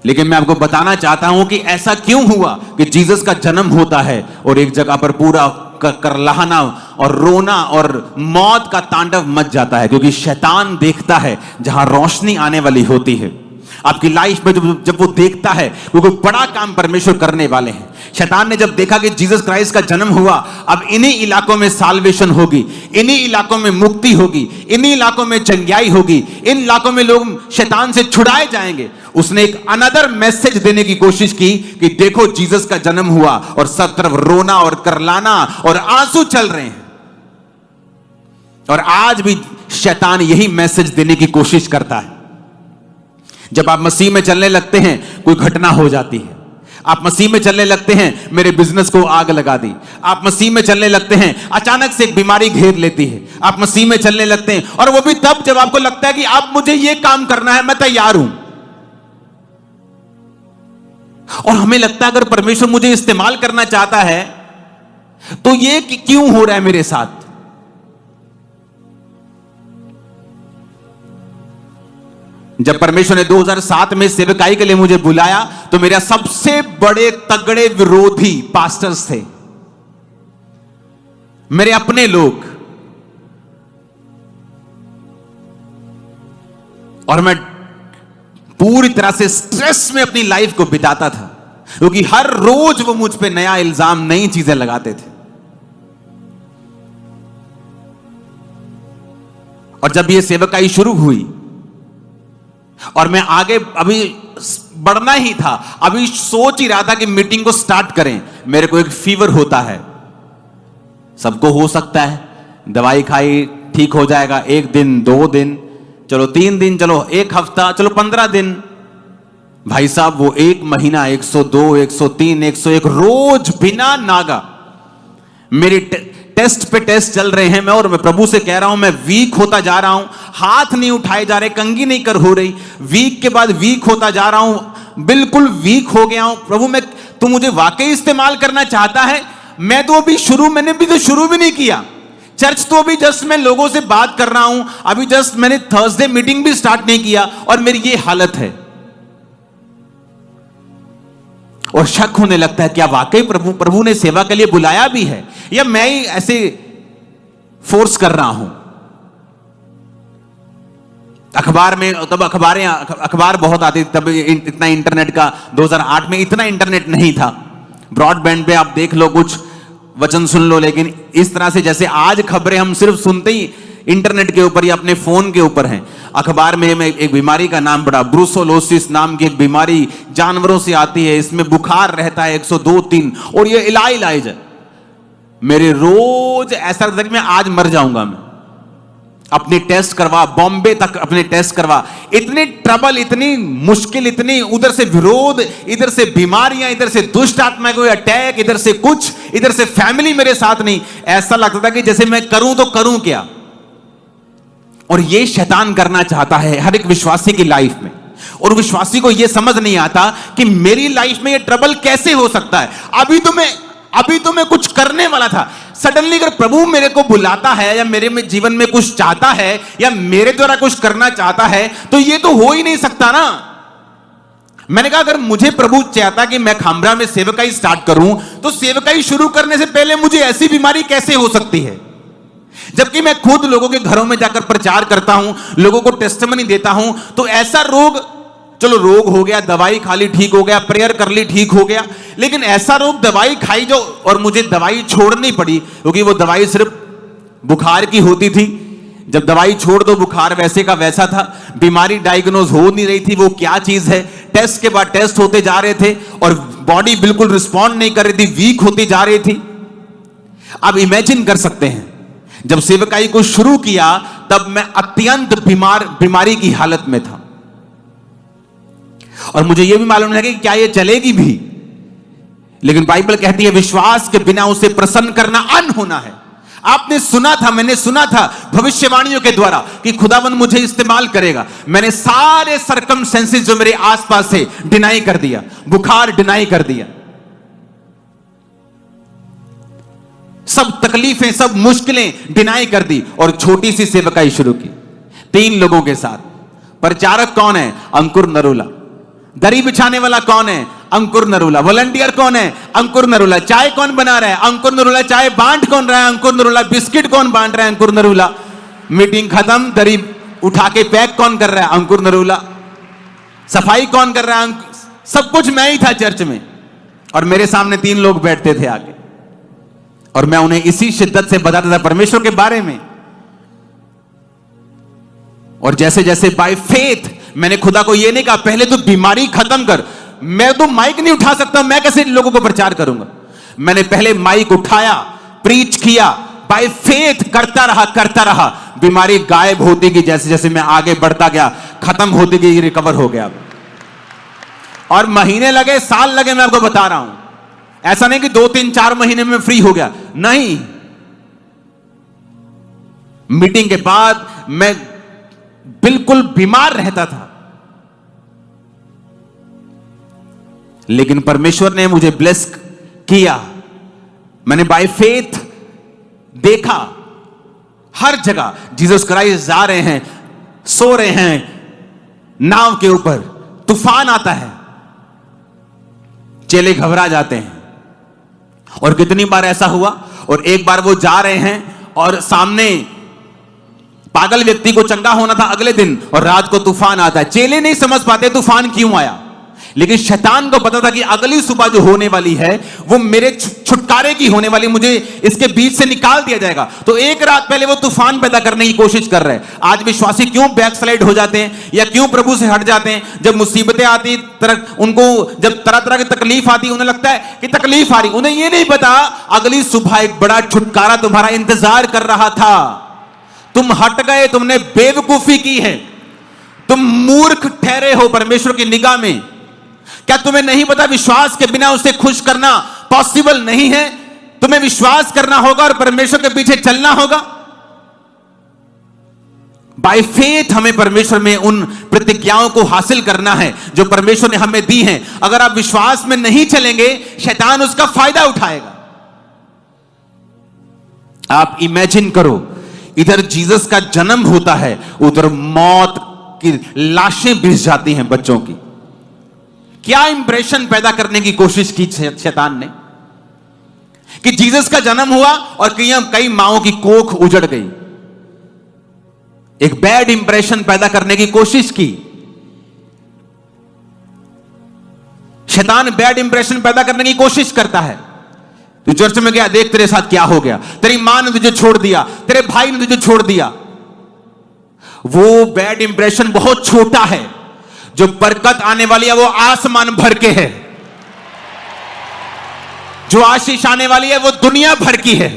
लेकिन मैं आपको बताना चाहता हूं कि ऐसा क्यों हुआ कि जीसस का जन्म होता है और एक जगह पर पूरा करलाहना और रोना और मौत का तांडव मच जाता है, क्योंकि शैतान देखता है जहां रोशनी आने वाली होती है। आपकी लाइफ में जब वो देखता है क्योंकि बड़ा काम परमेश्वर करने वाले हैं। शैतान ने जब देखा कि जीसस क्राइस्ट का जन्म हुआ, अब इन्हीं इलाकों में साल्वेशन होगी, इन्हीं इलाकों में मुक्ति होगी, इन्हीं इलाकों में चंगाई होगी, इन इलाकों में लोग शैतान से छुड़ाए जाएंगे। उसने एक अनदर मैसेज देने की कोशिश की कि देखो जीसस का जन्म हुआ, और सब तरफ रोना और करलाना और आंसू चल रहे हैं। और आज भी शैतान यही मैसेज देने की कोशिश करता है। जब आप मसीह में चलने लगते हैं कोई घटना हो जाती है, आप मसीह में चलने लगते हैं मेरे बिजनेस को आग लगा दी, आप मसीह में चलने लगते हैं अचानक से एक बीमारी घेर लेती है, आप मसीह में चलने लगते हैं, और वो भी तब जब आपको लगता है कि अब मुझे ये काम करना है, मैं तैयार हूं। और हमें लगता है अगर परमेश्वर मुझे इस्तेमाल करना चाहता है तो ये क्यों हो रहा है मेरे साथ? जब परमेश्वर ने 2007 में सेवकाई के लिए मुझे बुलाया तो मेरे सबसे बड़े तगड़े विरोधी पास्टर्स थे, मेरे अपने लोग। और मैं पूरी तरह से स्ट्रेस में अपनी लाइफ को बिताता था, क्योंकि हर रोज वो मुझ पे नया इल्जाम, नई चीजें लगाते थे। और जब ये सेवकाई शुरू हुई और मैं आगे अभी बढ़ना ही था, अभी सोच ही रहा था कि मीटिंग को स्टार्ट करें, मेरे को एक फीवर होता है। सबको हो सकता है, दवाई खाई ठीक हो जाएगा, 1 दिन 2 दिन, चलो 3 दिन, चलो 1 हफ्ता, चलो 15 दिन। भाई साहब वो 1 महीना, 102, 103, 101 रोज बिना नागा मेरी टेस्ट पे टेस्ट चल रहे हैं। और मैं प्रभु से कह रहा हूं मैं वीक होता जा रहा हूं, हाथ नहीं उठाए जा रहे, कंघी नहीं कर हो रही, वीक के बाद वीक होता जा रहा हूं, बिल्कुल वीक हो गया हूं। प्रभु मैं, तू मुझे वाकई इस्तेमाल करना चाहता है? मैं तो अभी मैंने भी तो शुरू भी नहीं किया चर्च, तो अभी जस्ट मैं लोगों से बात कर रहा हूं, अभी जस्ट मैंने थर्सडे मीटिंग भी स्टार्ट नहीं किया और मेरी ये हालत है। और शक होने लगता है क्या वाकई प्रभु ने सेवा के लिए बुलाया भी है, या मैं ही ऐसे फोर्स कर रहा हूं? अखबार में तब अखबार बहुत आती थी, तब इतना इंटरनेट का 2008 में इतना इंटरनेट नहीं था। ब्रॉडबैंड पे आप देख लो, कुछ वचन सुन लो, लेकिन इस तरह से जैसे आज खबरें हम सिर्फ सुनते ही इंटरनेट के ऊपर या अपने फोन के ऊपर हैं। अखबार में एक बीमारी का नाम पड़ा, ब्रूसेलोसिस नाम की एक बीमारी जानवरों से आती है, इसमें बुखार रहता है 102-3 और ये इलाज है। मेरे रोज ऐसा लगता है कि मैं आज मर जाऊंगा। मैं अपने टेस्ट करवा, बॉम्बे तक अपने टेस्ट करवा, इतनी ट्रबल, इतनी मुश्किल, इतनी उधर से विरोध, इधर से बीमारियां, इधर से दुष्ट आत्मा कोई अटैक, इधर से कुछ, इधर से फैमिली मेरे साथ नहीं। ऐसा लगता था कि जैसे मैं करूं तो करूं क्या। और ये शैतान करना चाहता है हर एक विश्वासी की लाइफ में, और विश्वासी को यह समझ नहीं आता कि मेरी लाइफ में ये ट्रबल कैसे हो सकता है। अभी तो मैं कुछ करने वाला था, सडनली अगर प्रभु मेरे को बुलाता है या मेरे में जीवन में कुछ चाहता है या मेरे द्वारा कुछ करना चाहता है, तो ये तो हो ही नहीं सकता ना। मैंने कहा अगर मुझे प्रभु चाहता कि मैं खामरा में सेवकाई स्टार्ट करूं, तो सेवकाई शुरू करने से पहले मुझे ऐसी बीमारी कैसे हो सकती है? जबकि मैं खुद लोगों के घरों में जाकर प्रचार करता हूं, लोगों को टेस्टिमनी देता हूं। तो ऐसा रोग, चलो रोग हो गया, दवाई खा ली ठीक हो गया, प्रेयर कर ली ठीक हो गया, लेकिन ऐसा रोग दवाई खाई जो, और मुझे दवाई छोड़नी पड़ी, क्योंकि वो दवाई सिर्फ बुखार की होती थी। जब दवाई छोड़ दो बुखार वैसे का वैसा था, बीमारी डायग्नोज हो नहीं रही थी, वो क्या चीज है। टेस्ट के बाद टेस्ट होते जा रहे थे और बॉडी बिल्कुल रिस्पॉन्ड नहीं कर रही थी, वीक होती जा रही थी। अब इमेजिन कर सकते हैं जब सेवकाई को शुरू किया तब मैं अत्यंत बीमारी की हालत में था, और मुझे यह भी मालूम है कि क्या यह चलेगी भी। लेकिन बाइबल कहती है विश्वास के बिना उसे प्रसन्न करना अन होना है। आपने सुना था, मैंने सुना था भविष्यवाणियों के द्वारा कि खुदावन मुझे इस्तेमाल करेगा। मैंने सारे सरकमस्टेंसेस जो मेरे आसपास थे डिनाई कर दिया, बुखार डिनाई कर दिया, सब तकलीफें, सब मुश्किलें डिनाई कर दी, और छोटी सी सेवकाई शुरू की 3 लोगों के साथ। प्रचारक कौन है? अंकुर नरूला। दरी बिछाने वाला कौन है? अंकुर नरूला। वॉलंटियर कौन है? अंकुर नरूला। चाय कौन बना रहा है? अंकुर नरूला। चाय बांट कौन रहा है? अंकुर नरूला। बिस्किट कौन बांट रहा है? अंकुर नरूला। मीटिंग खत्म, दरी उठा के पैक कौन कर रहा है? अंकुर नरूला। सफाई कौन कर रहा है? सब कुछ मैं ही था चर्च में, और मेरे सामने 3 लोग बैठते थे आगे, और मैं उन्हें इसी शिद्दत से बताता था परमेश्वर के बारे में। और जैसे जैसे बाय फेथ मैंने खुदा को यह नहीं कहा पहले तो बीमारी खत्म कर, मैं तो माइक नहीं उठा सकता, मैं कैसे लोगों को प्रचार करूंगा। मैंने पहले माइक उठाया, प्रीच किया, बाय फेथ करता रहा, बीमारी गायब होती गई। जैसे जैसे मैं आगे बढ़ता गया, खत्म होती गई, रिकवर हो गया। और महीने लगे, साल लगे, मैं आपको बता रहा हूं। ऐसा नहीं कि 2, 3, 4 महीने में फ्री हो गया, नहीं। मीटिंग के बाद मैं बिल्कुल बीमार रहता था, लेकिन परमेश्वर ने मुझे ब्लेस किया। मैंने बाय फेथ देखा हर जगह जीसस क्राइस्ट जा रहे हैं, सो रहे हैं नाव के ऊपर, तूफान आता है, चेले घबरा जाते हैं। और कितनी बार ऐसा हुआ, और एक बार वो जा रहे हैं और सामने पागल व्यक्ति को चंगा होना था अगले दिन, और रात को तूफान आता है। चेले नहीं समझ पाते तूफान क्यों आया, लेकिन शैतान को पता था कि अगली सुबह जो होने वाली है वो मेरे छुटकारे की होने वाली, मुझे इसके बीच से निकाल दिया जाएगा। तो एक रात पहले वो तूफान पैदा करने की कोशिश कर रहे हैं। आज विश्वासी क्यों बैकस्लाइड हो जाते हैं या क्यों प्रभु से हट जाते हैं? जब मुसीबतें आती, उनको जब तरह तरह की तकलीफ आती, उन्हें लगता है कि तकलीफ आ रही, उन्हें ये नहीं पता अगली सुबह एक बड़ा छुटकारा तुम्हारा इंतजार कर रहा था। तुम हट गए, तुमने बेवकूफी की है, तुम मूर्ख ठहरे हो परमेश्वर की निगाह में। क्या तुम्हें नहीं पता विश्वास के बिना उसे खुश करना पॉसिबल नहीं है? तुम्हें विश्वास करना होगा और परमेश्वर के पीछे चलना होगा। बाय फेथ हमें परमेश्वर में उन प्रतिज्ञाओं को हासिल करना है जो परमेश्वर ने हमें दी हैं। अगर आप विश्वास में नहीं चलेंगे, शैतान उसका फायदा उठाएगा। आप इमेजिन करो, इधर जीसस का जन्म होता है, उधर मौत की लाशें बिछ जाती हैं बच्चों की। क्या इंप्रेशन पैदा करने की कोशिश की शैतान ने कि जीसस का जन्म हुआ और कई माओं की कोख उजड़ गई। एक बैड इंप्रेशन पैदा करने की कोशिश की। शैतान बैड इंप्रेशन पैदा करने की कोशिश करता है। तू चर्च में गया, देख तेरे साथ क्या हो गया, तेरी मां ने तुझे छोड़ दिया, तेरे भाई ने तुझे छोड़ दिया। वो बैड इंप्रेशन बहुत छोटा है, जो बरकत आने वाली है वो आसमान भर के है, जो आशीष आने वाली है वो दुनिया भर की है,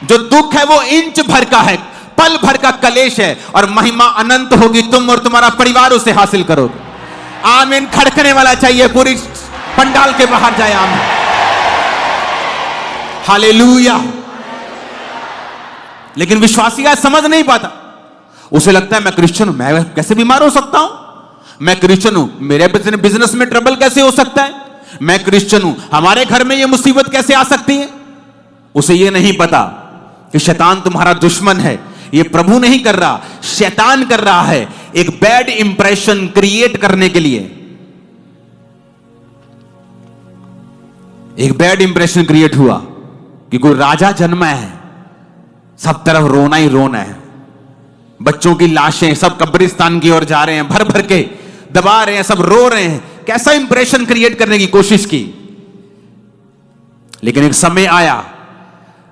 जो दुख है वो इंच भर का है, पल भर का कलेश है, और महिमा अनंत होगी। तुम और तुम्हारा परिवार उसे हासिल करोगे। आमीन खड़कने वाला चाहिए, पूरी पंडाल के बाहर जाए आमीन। हालेलुया। लेकिन विश्वासी आज समझ नहीं पाता। उसे लगता है मैं क्रिश्चियन हूं, मैं कैसे बीमार हो सकता हूं? मैं क्रिश्चियन हूं, मेरे बिजनेस में ट्रबल कैसे हो सकता है? मैं क्रिश्चियन हूं, हमारे घर में यह मुसीबत कैसे आ सकती है? उसे यह नहीं पता कि शैतान तुम्हारा दुश्मन है। यह प्रभु नहीं कर रहा, शैतान कर रहा है, एक बैड इंप्रेशन क्रिएट करने के लिए। एक बैड इंप्रेशन क्रिएट हुआ कि कोई राजा जन्मा है, सब तरफ रोना ही रोना है, बच्चों की लाशें सब कब्रिस्तान की ओर जा रहे हैं, भर भर के दबा रहे हैं, सब रो रहे हैं। कैसा इंप्रेशन क्रिएट करने की कोशिश की। लेकिन एक समय आया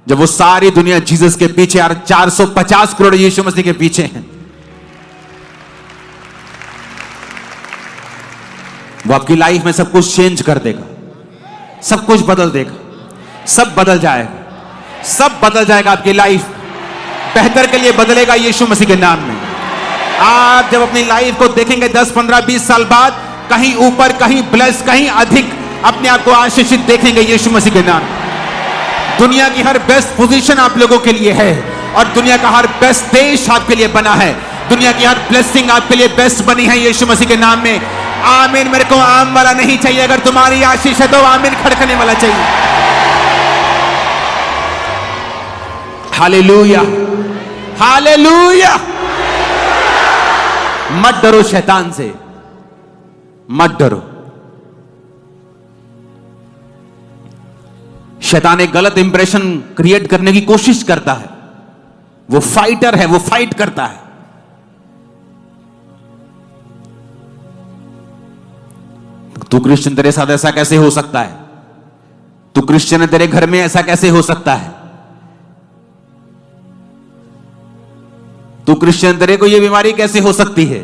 जब वो सारी दुनिया जीसस के पीछे, और 450 करोड़ यीशु मसीह के पीछे हैं। वो आपकी लाइफ में सब कुछ चेंज कर देगा, सब कुछ बदल देगा, सब बदल जाएगा, सब बदल जाएगा। आपकी लाइफ बेहतर के लिए बदलेगा यीशु मसीह के नाम में। आप जब अपनी लाइफ को देखेंगे 10, 15, 20 साल बाद, कहीं ऊपर, कहीं ब्लेस, कहीं अधिक अपने आप को आशीषित देखेंगे यीशु मसीह के नाम। दुनिया की हर बेस्ट पोजीशन आप लोगों के लिए है, और दुनिया का हर बेस्ट देश आपके लिए बना है। दुनिया की हर ब्लेसिंग आपके लिए बेस्ट बनी है यीशु मसीह के नाम में। आमीन। मेरे को आम वाला नहीं चाहिए, अगर तुम्हारी आशीष है तो आमीन खड़कने वाला चाहिए। Hallelujah, hallelujah. मत डरो शैतान से, मत डरो। शैतान एक गलत इंप्रेशन क्रिएट करने की कोशिश करता है। वो फाइटर है, वो फाइट करता है। तू क्रिश्चियन, तेरे साथ ऐसा कैसे हो सकता है? तू क्रिश्चियन है, तेरे घर में ऐसा कैसे हो सकता है? तू क्रिश्चियन, तेरे को यह बीमारी कैसे हो सकती है?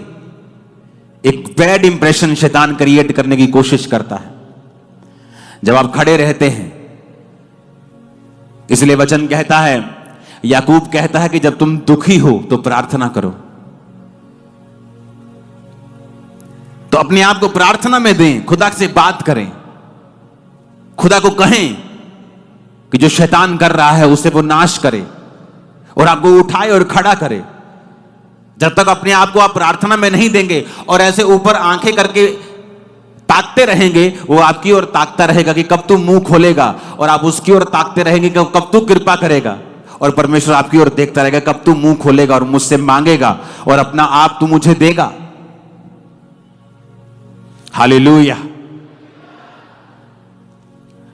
एक बैड इंप्रेशन शैतान क्रिएट करने की कोशिश करता है जब आप खड़े रहते हैं। इसलिए वचन कहता है, याकूब कहता है कि जब तुम दुखी हो तो प्रार्थना करो। तो अपने आप को प्रार्थना में दें, खुदा से बात करें, खुदा को कहें कि जो शैतान कर रहा है उसे वो नाश करे और आपको उठाए और खड़ा करे। जब तक अपने आप को आप प्रार्थना में नहीं देंगे और ऐसे ऊपर आंखें करके ताकते रहेंगे, वो आपकी ओर ताकता रहेगा कि कब तू मुंह खोलेगा, और आप उसकी ओर ताकते रहेंगे कि कब तू कृपा करेगा, और परमेश्वर आपकी ओर देखता रहेगा कब तू मुंह खोलेगा और मुझसे मांगेगा और अपना आप तू मुझे देगा। हालेलुया।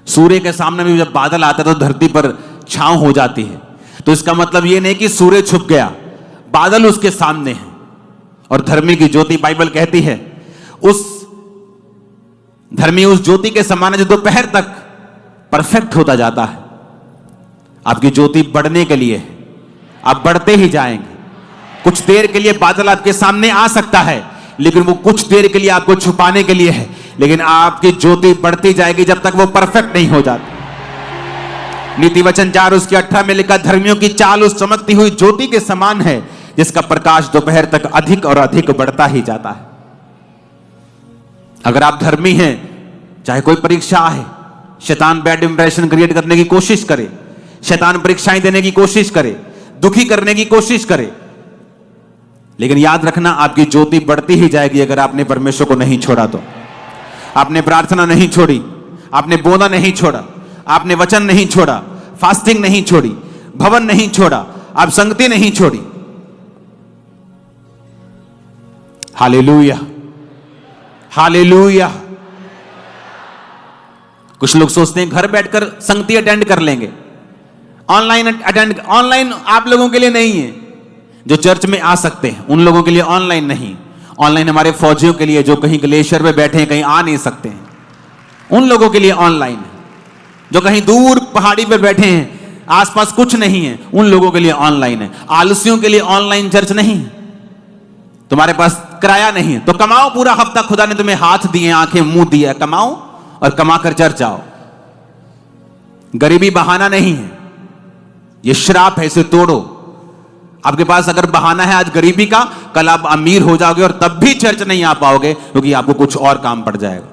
सूर्य के सामने भी जब बादल आता है तो धरती पर छांव हो जाती है, तो इसका मतलब यह नहीं कि सूर्य छुप गया, बादल उसके सामने है। और धर्मी की ज्योति, बाइबल कहती है, उस धर्मी उस ज्योति के समान है जो दोपहर तक परफेक्ट होता जाता है। आपकी ज्योति बढ़ने के लिए, आप बढ़ते ही जाएंगे। कुछ देर के लिए बादल आपके सामने आ सकता है, लेकिन वो कुछ देर के लिए आपको छुपाने के लिए है, लेकिन आपकी ज्योति बढ़ती जाएगी जब तक वो परफेक्ट नहीं हो जाती। नीति वचन 4 उसके 18 में लिखा, धर्मियों की चाल उस चमकती हुई ज्योति के समान है जिसका प्रकाश दोपहर तक अधिक और अधिक बढ़ता ही जाता है। अगर आप धर्मी हैं, चाहे कोई परीक्षा आए, शैतान बैड इंप्रेशन क्रिएट करने की कोशिश करे, शैतान परीक्षाएं देने की कोशिश करे, दुखी करने की कोशिश करे, लेकिन याद रखना आपकी ज्योति बढ़ती ही जाएगी अगर आपने परमेश्वर को नहीं छोड़ा तो। आपने प्रार्थना नहीं छोड़ी, आपने बोना नहीं छोड़ा, आपने वचन नहीं छोड़ा, फास्टिंग नहीं छोड़ी, भवन नहीं छोड़ा, आप संगति नहीं छोड़ी। Hallelujah, hallelujah. कुछ लोग सोचते हैं घर बैठकर संगति अटेंड कर लेंगे, ऑनलाइन आप लोगों के लिए नहीं है। जो चर्च में आ सकते हैं उन लोगों के लिए ऑनलाइन नहीं। ऑनलाइन हमारे फौजियों के लिए जो कहीं ग्लेशियर पे बैठे हैं, कहीं आ नहीं सकते हैं, उन लोगों के लिए ऑनलाइन है। जो कहीं दूर पहाड़ी पे बैठे हैं, आसपास कुछ नहीं है, उन लोगों के लिए ऑनलाइन है। आलसियों के लिए ऑनलाइन चर्च नहीं है। तुम्हारे पास किराया नहीं है तो कमाओ, पूरा हफ्ता खुदा ने तुम्हें हाथ दिए, आंखें मुंह दिया, कमाओ और कमा कर चर्च आओ। गरीबी बहाना नहीं है, यह श्राप है, इसे तोड़ो। आपके पास अगर बहाना है आज गरीबी का, कल आप अमीर हो जाओगे और तब भी चर्च नहीं आ पाओगे, क्योंकि आपको कुछ और काम पड़ जाएगा।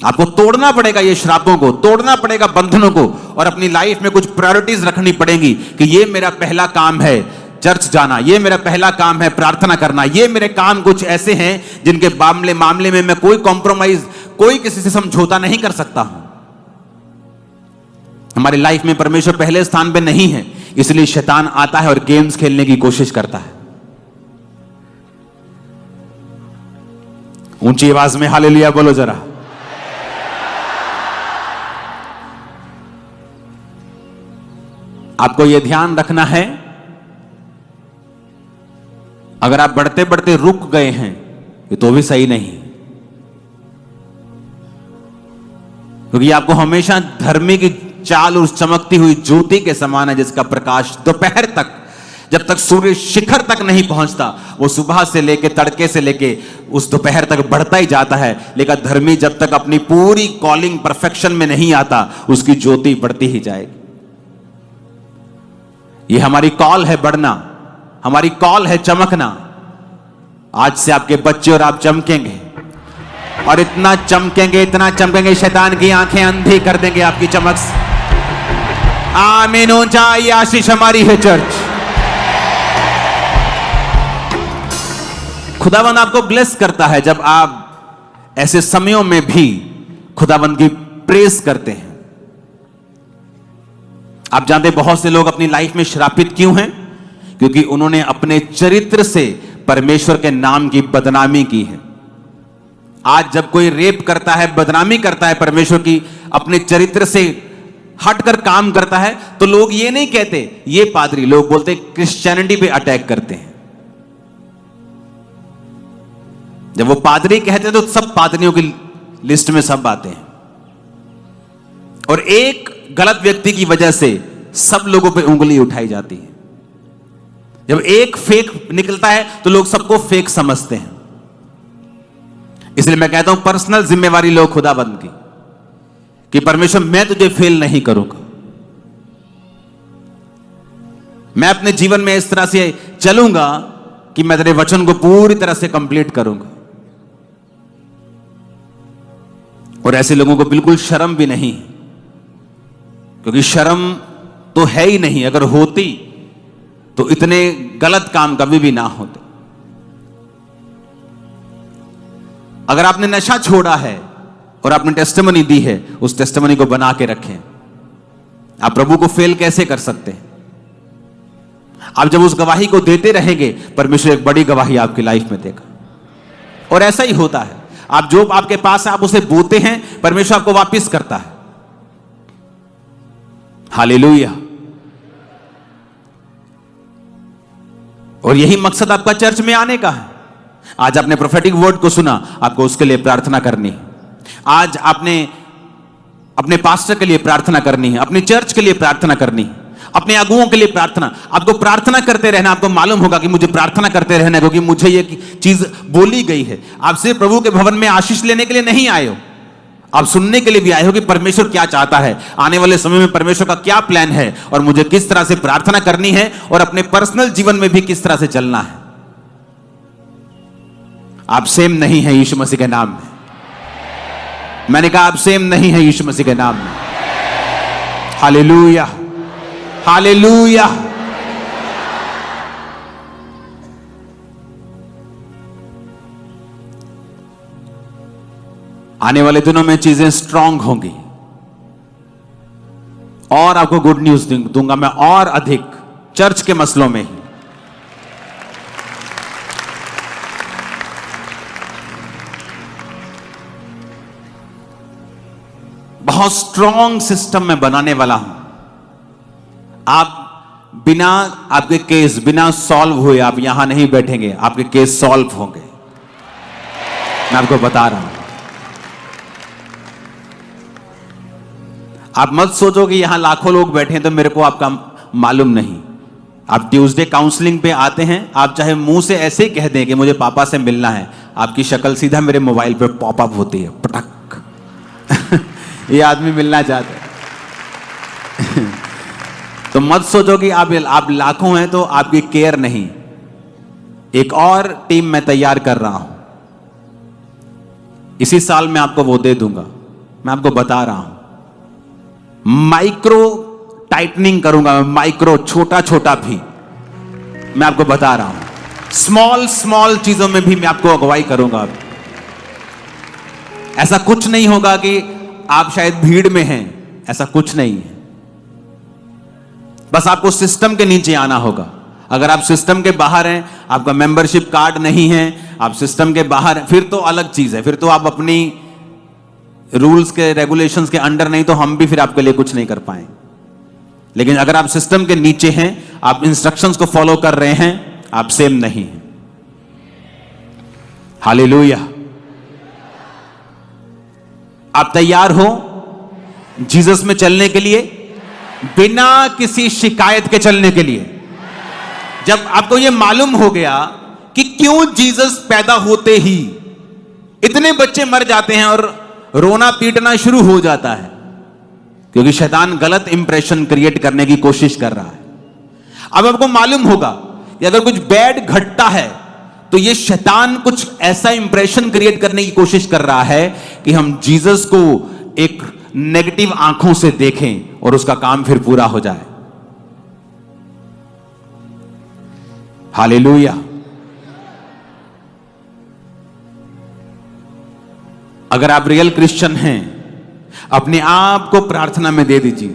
आपको तोड़ना पड़ेगा ये श्रापों को, तोड़ना पड़ेगा बंधनों को, और अपनी लाइफ में कुछ प्रायोरिटीज रखनी पड़ेंगी कि ये मेरा पहला काम है चर्च जाना, ये मेरा पहला काम है प्रार्थना करना, ये मेरे काम कुछ ऐसे हैं जिनके मामले में मैं कोई कॉम्प्रोमाइज, कोई किसी से समझौता नहीं कर सकता हूं। हमारी लाइफ में परमेश्वर पहले स्थान पे नहीं है, इसलिए शैतान आता है और गेम्स खेलने की कोशिश करता है। ऊंची आवाज में हालेलुया बोलो जरा। आपको यह ध्यान रखना है, अगर आप बढ़ते बढ़ते रुक गए हैं ये तो भी सही नहीं, क्योंकि आपको हमेशा धर्मी की चाल उस चमकती हुई ज्योति के समान है जिसका प्रकाश दोपहर तक, जब तक सूर्य शिखर तक नहीं पहुंचता, वो सुबह से लेके तड़के से लेके उस दोपहर तक बढ़ता ही जाता है। लेकिन धर्मी जब तक अपनी पूरी कॉलिंग परफेक्शन में नहीं आता, उसकी ज्योति बढ़ती ही जाएगी। ये हमारी कॉल है बढ़ना, हमारी कॉल है चमकना। आज से आपके बच्चे और आप चमकेंगे, और इतना चमकेंगे शैतान की आंखें अंधी कर देंगे आपकी चमक से। आमीन। ऊंचा ये आशीष हमारी है चर्च। खुदावंद आपको ब्लेस करता है जब आप ऐसे समयों में भी खुदावंद की प्रेस करते हैं। आप जानते हैं बहुत से लोग अपनी लाइफ में श्रापित क्यों हैं? क्योंकि उन्होंने अपने चरित्र से परमेश्वर के नाम की बदनामी की है। आज जब कोई रेप करता है, बदनामी करता है परमेश्वर की, अपने चरित्र से हटकर काम करता है, तो लोग ये नहीं कहते ये पादरी, लोग बोलते क्रिश्चियनिटी पे अटैक करते हैं। जब वो पादरी कहते हैं तो सब पादरियों की लिस्ट में सब आते हैं, और एक गलत व्यक्ति की वजह से सब लोगों पे उंगली उठाई जाती है। जब एक फेक निकलता है तो लोग सबको फेक समझते हैं। इसलिए मैं कहता हूं पर्सनल जिम्मेवारी लो खुदाबंद की, कि परमेश्वर मैं तुझे फेल नहीं करूंगा। मैं अपने जीवन में इस तरह से चलूंगा कि मैं तेरे वचन को पूरी तरह से कंप्लीट करूंगा। और ऐसे लोगों को बिल्कुल शर्म भी नहीं, क्योंकि शर्म तो है ही नहीं। अगर होती तो इतने गलत काम कभी भी ना होते। अगर आपने नशा छोड़ा है और आपने टेस्टिमनी दी है, उस टेस्टिमनी को बना के रखें। आप प्रभु को फेल कैसे कर सकते हैं? आप जब उस गवाही को देते रहेंगे, परमेश्वर एक बड़ी गवाही आपकी लाइफ में देगा। और ऐसा ही होता है, आप जो आपके पास है आप उसे बोते हैं, परमेश्वर आपको वापस करता है। हालेलुया। और यही मकसद आपका चर्च में आने का है। आज आपने प्रोफेटिक वर्ड को सुना, आपको उसके लिए प्रार्थना करनी है। आज आपने अपने पास्टर के लिए प्रार्थना करनी है, अपने चर्च के लिए प्रार्थना करनी है, अपने अगुओं के लिए प्रार्थना। आपको प्रार्थना करते रहना। आपको मालूम होगा कि मुझे प्रार्थना करते रहना, क्योंकि मुझे ये चीज बोली गई है। आप सिर्फ प्रभु के भवन में आशीष लेने के लिए नहीं आए हो, आप सुनने के लिए भी आए हो कि परमेश्वर क्या चाहता है, आने वाले समय में परमेश्वर का क्या प्लान है, और मुझे किस तरह से प्रार्थना करनी है, और अपने पर्सनल जीवन में भी किस तरह से चलना है। आप सेम नहीं है यीशु मसीह के नाम में। मैंने कहा आप सेम नहीं है यीशु मसीह के नाम में। Hallelujah, hallelujah. आने वाले दिनों में चीजें स्ट्रांग होंगी, और आपको गुड न्यूज दूंगा मैं, और अधिक चर्च के मसलों में ही। बहुत स्ट्रांग सिस्टम में बनाने वाला हूं। आप बिना आपके केस बिना सॉल्व हुए आप यहां नहीं बैठेंगे, आपके केस सॉल्व होंगे। मैं आपको बता रहा हूं। आप मत सोचो कि यहां लाखों लोग बैठे हैं तो मेरे को आपका मालूम नहीं। आप ट्यूसडे काउंसलिंग पे आते हैं, आप चाहे मुंह से ऐसे ही कह दें कि मुझे पापा से मिलना है, आपकी शक्ल सीधा मेरे मोबाइल पे पॉपअप होती है, पटक। ये आदमी मिलना चाहते हैं। तो मत सोचो कि आप लाखों हैं तो आपकी केयर नहीं। एक और टीम मैं तैयार कर रहा हूं, इसी साल मैं आपको वो दे दूंगा। मैं आपको बता रहा हूं, माइक्रो टाइटनिंग करूंगा, माइक्रो छोटा छोटा भी मैं आपको बता रहा हूं। स्मॉल स्मॉल चीजों में भी मैं आपको अगुवाई करूंगा। ऐसा कुछ नहीं होगा कि आप शायद भीड़ में हैं, ऐसा कुछ नहीं है। बस आपको सिस्टम के नीचे आना होगा। अगर आप सिस्टम के बाहर हैं, आपका मेंबरशिप कार्ड नहीं है, आप सिस्टम के बाहर हैं, फिर तो अलग चीज है। फिर तो आप अपनी रूल्स के रेगुलेशंस के अंडर नहीं, तो हम भी फिर आपके लिए कुछ नहीं कर पाएंगे। लेकिन अगर आप सिस्टम के नीचे हैं, आप इंस्ट्रक्शंस को फॉलो कर रहे हैं, आप सेम नहीं हैं। हालेलुया। आप तैयार हो जीसस में चलने के लिए, बिना किसी शिकायत के चलने के लिए? जब आपको यह मालूम हो गया कि क्यों जीसस पैदा होते ही इतने बच्चे मर जाते हैं और रोना पीटना शुरू हो जाता है, क्योंकि शैतान गलत इंप्रेशन क्रिएट करने की कोशिश कर रहा है। अब आपको मालूम होगा कि अगर कुछ बैड घटता है तो ये शैतान कुछ ऐसा इंप्रेशन क्रिएट करने की कोशिश कर रहा है कि हम जीसस को एक नेगेटिव आंखों से देखें और उसका काम फिर पूरा हो जाए। हालेलुया। अगर आप रियल क्रिश्चियन हैं, अपने आप को प्रार्थना में दे दीजिए।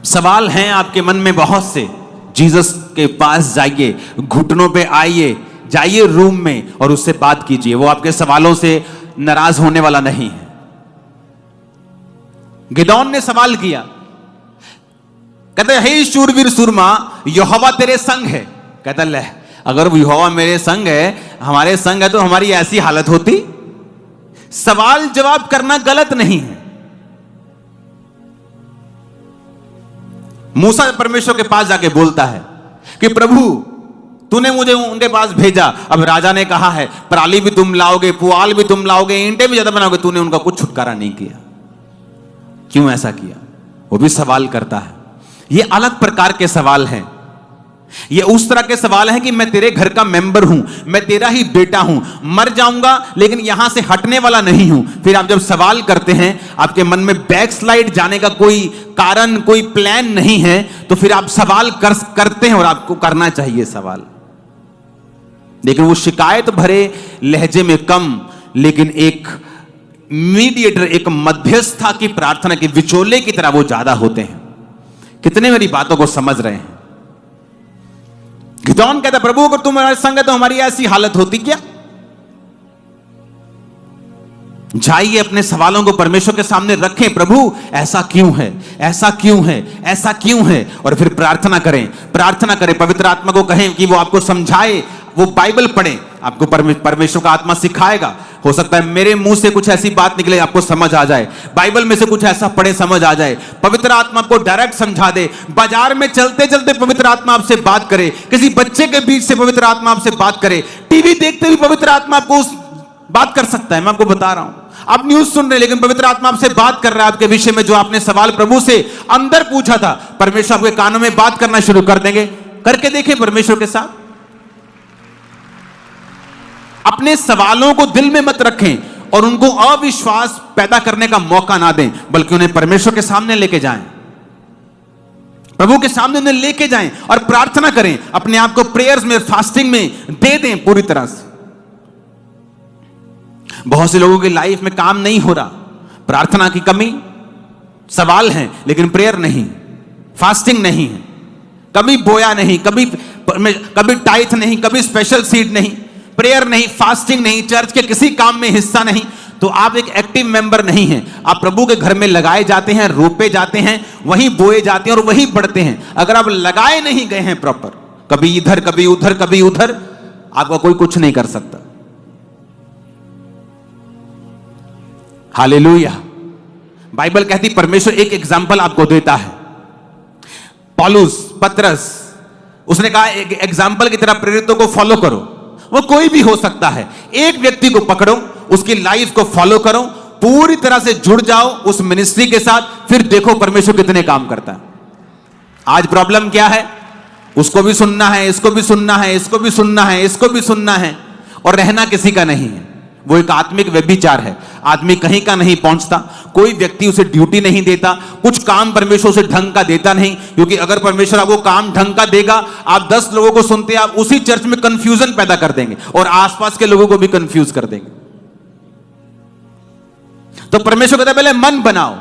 सवाल हैं आपके मन में बहुत से, जीसस के पास जाइए, घुटनों पे आइए, जाइए रूम में और उससे बात कीजिए। वो आपके सवालों से नाराज होने वाला नहीं है। गिदौन ने सवाल किया, कहते हे शूरवीर सूरमा, यहोवा तेरे संग है। कहता ले, अगर यहोवा मेरे संग है, हमारे संग है, तो हमारी ऐसी हालत होती। सवाल जवाब करना गलत नहीं है। मूसा परमेश्वर के पास जाके बोलता है कि प्रभु तूने मुझे उनके पास भेजा। अब राजा ने कहा है पराली भी तुम लाओगे, पुआल भी तुम लाओगे, ईंटें भी ज्यादा बनाओगे, तूने उनका कुछ छुटकारा नहीं किया। क्यों ऐसा किया? वो भी सवाल करता है। ये अलग प्रकार के सवाल हैं। ये उस तरह के सवाल हैं कि मैं तेरे घर का मेंबर हूं, मैं तेरा ही बेटा हूं, मर जाऊंगा लेकिन यहां से हटने वाला नहीं हूं। फिर आप जब सवाल करते हैं, आपके मन में बैकस्लाइड जाने का कोई कारण, कोई प्लान नहीं है, तो फिर आप सवाल करते हैं, और आपको करना चाहिए सवाल। लेकिन वो शिकायत भरे लहजे में कम, लेकिन एक मीडिएटर, एक मध्यस्थता की प्रार्थना के विचोले की तरह वो ज्यादा होते हैं। कितने मेरी बातों को समझ रहे हैं? गिदोन कहता, प्रभु अगर तुम हमारे संग है तो हमारी ऐसी हालत होती क्या? जाइए अपने सवालों को परमेश्वर के सामने रखें, प्रभु ऐसा क्यों है, ऐसा क्यों है, ऐसा क्यों है, और फिर प्रार्थना करें, प्रार्थना करें। पवित्र आत्मा को कहें कि वो आपको समझाए, वो बाइबल पढ़ें, आपको परमेश्वर का आत्मा सिखाएगा। हो सकता है मेरे मुंह से कुछ ऐसी बात निकले आपको समझ आ जाए, बाइबल में से कुछ ऐसा पढ़े समझ आ जाए, पवित्र आत्मा आपको डायरेक्ट समझा दे। बाजार में चलते चलते पवित्र आत्मा आपसे बात करे, किसी बच्चे के बीच से पवित्र आत्मा आपसे बात करे, टीवी देखते हुए पवित्र आत्मा आपको बात कर सकता है। मैं आपको बता रहा हूं, आप न्यूज सुन रहे लेकिन पवित्र आत्मा आपसे बात कर रहा है आपके विषय में, जो आपने सवाल प्रभु से अंदर पूछा था, परमेश्वर आपके कानों में बात करना शुरू कर देंगे। करके देखें परमेश्वर के साथ। अपने सवालों को दिल में मत रखें और उनको अविश्वास पैदा करने का मौका ना दें, बल्कि उन्हें परमेश्वर के सामने लेके जाएं, प्रभु के सामने उन्हें लेके जाएं और प्रार्थना करें। अपने आप को प्रेयर्स में, फास्टिंग में दे दें पूरी तरह से। बहुत से लोगों की लाइफ में काम नहीं हो रहा, प्रार्थना की कमी, सवाल हैं लेकिन प्रेयर नहीं, फास्टिंग नहीं है, कभी बोया नहीं, कभी टाइथ नहीं, कभी स्पेशल सीड नहीं, प्रेयर नहीं, फास्टिंग नहीं, चर्च के किसी काम में हिस्सा नहीं, तो आप एक एक्टिव मेंबर नहीं हैं। आप प्रभु के घर में लगाए जाते हैं, रोपे जाते हैं, वहीं बोए जाते हैं और वहीं बढ़ते हैं। अगर आप लगाए नहीं गए हैं प्रॉपर, कभी इधर कभी उधर कभी उधर, आपका कोई कुछ नहीं कर सकता। हालेलुया। बाइबल कहती, परमेश्वर एक एग्जाम्पल आपको देता है। पौलुस, पतरस, उसने कहा एक एग्जाम्पल की तरह प्रेरितों को फॉलो करो। वो कोई भी हो सकता है, एक व्यक्ति को पकड़ो, उसकी लाइफ को फॉलो करो, पूरी तरह से जुड़ जाओ उस मिनिस्ट्री के साथ, फिर देखो परमेश्वर कितने काम करता है। आज प्रॉब्लम क्या है? उसको भी सुनना है, इसको भी सुनना है, इसको भी सुनना है, इसको भी सुनना है, और रहना किसी का नहीं है। वो एक आत्मिक व्यभिचार है। आदमी कहीं का नहीं पहुंचता, कोई व्यक्ति उसे ड्यूटी नहीं देता, कुछ काम परमेश्वर उसे ढंग का देता नहीं, क्योंकि अगर परमेश्वर आपको काम ढंग का देगा, आप 10 लोगों को सुनते, आप उसी चर्च में कंफ्यूजन पैदा कर देंगे और आसपास के लोगों को भी कंफ्यूज कर देंगे। तो परमेश्वर कहता है पहले मन बनाओ,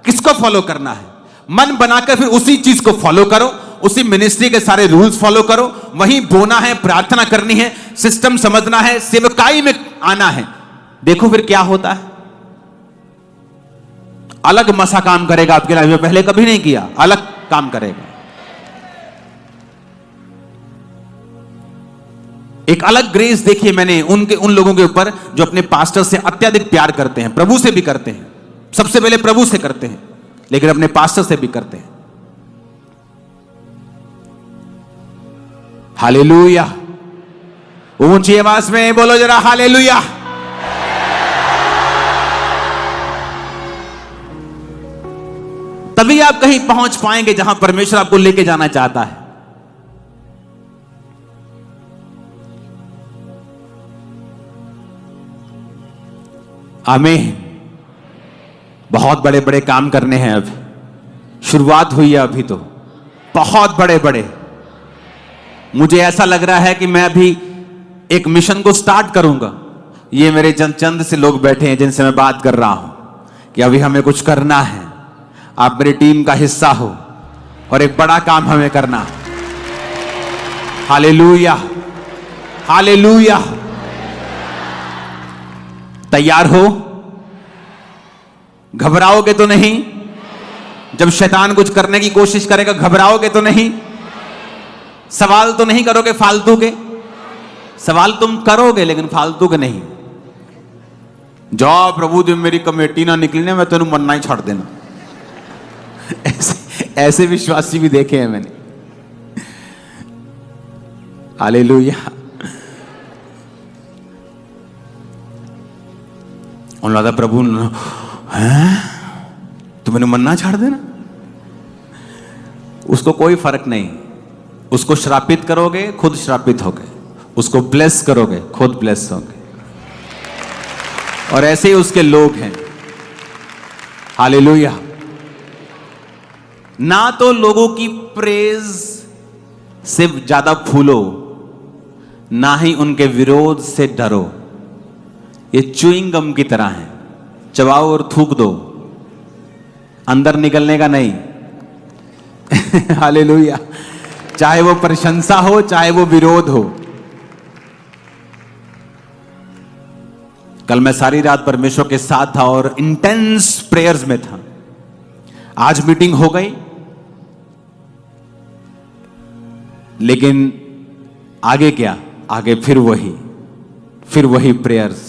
किसको फॉलो करना है, मन बनाकर फिर उसी चीज को फॉलो करो, उसी मिनिस्ट्री के सारे रूल्स फॉलो करो, वहीं बोना है, प्रार्थना करनी है, सिस्टम समझना है, सेवकाई में आना है। देखो फिर क्या होता है। अलग मसा काम करेगा आपके लाइफ में, पहले कभी नहीं किया, अलग काम करेगा। एक अलग ग्रेस देखिए मैंने उन लोगों के ऊपर जो अपने पास्टर से अत्यधिक प्यार करते हैं, प्रभु से भी करते हैं, सबसे पहले प्रभु से करते हैं, लेकिन अपने पास्टर से भी करते हैं। हालेलुया। ऊंची आवाज में बोलो जरा हालेलुया। तभी आप कहीं पहुंच पाएंगे जहां परमेश्वर आपको लेके जाना चाहता है। आमीन। बहुत बड़े बड़े काम करने हैं, अभी शुरुआत हुई है, अभी तो बहुत बड़े बड़े। मुझे ऐसा लग रहा है कि मैं अभी एक मिशन को स्टार्ट करूंगा। ये मेरे चंद से लोग बैठे हैं जिनसे मैं बात कर रहा हूं कि अभी हमें कुछ करना है, आप मेरी टीम का हिस्सा हो और एक बड़ा काम हमें करना। Hallelujah, hallelujah. तैयार हो? घबराओगे तो नहीं? जब शैतान कुछ करने की कोशिश करेगा घबराओगे तो नहीं? सवाल तो नहीं करोगे फालतू के? सवाल तुम करोगे लेकिन फालतू के नहीं। जाओ प्रभु जब मेरी कमेटी ना निकलने मैं तेन मरना ही छोड़ देना। ऐसे विश्वासी भी देखे हैं मैंने। हालेलुया। उन लगा प्रभु तो मैंने मरना छोड़ देना। उसको कोई फर्क नहीं। उसको श्रापित करोगे खुद श्रापित होगे, उसको ब्लेस करोगे खुद ब्लेस होगे। और ऐसे ही उसके लोग हैं। हालेलुया। ना तो लोगों की प्रेज से ज्यादा फूलो, ना ही उनके विरोध से डरो। ये च्युइंग गम की तरह है, चबाओ और थूक दो, अंदर निकलने का नहीं। हालेलुया। चाहे वो प्रशंसा हो, चाहे वो विरोध हो। कल मैं सारी रात परमेश्वर के साथ था और इंटेंस प्रेयर्स में था। आज मीटिंग हो गई, लेकिन आगे क्या? आगे फिर वही प्रेयर्स।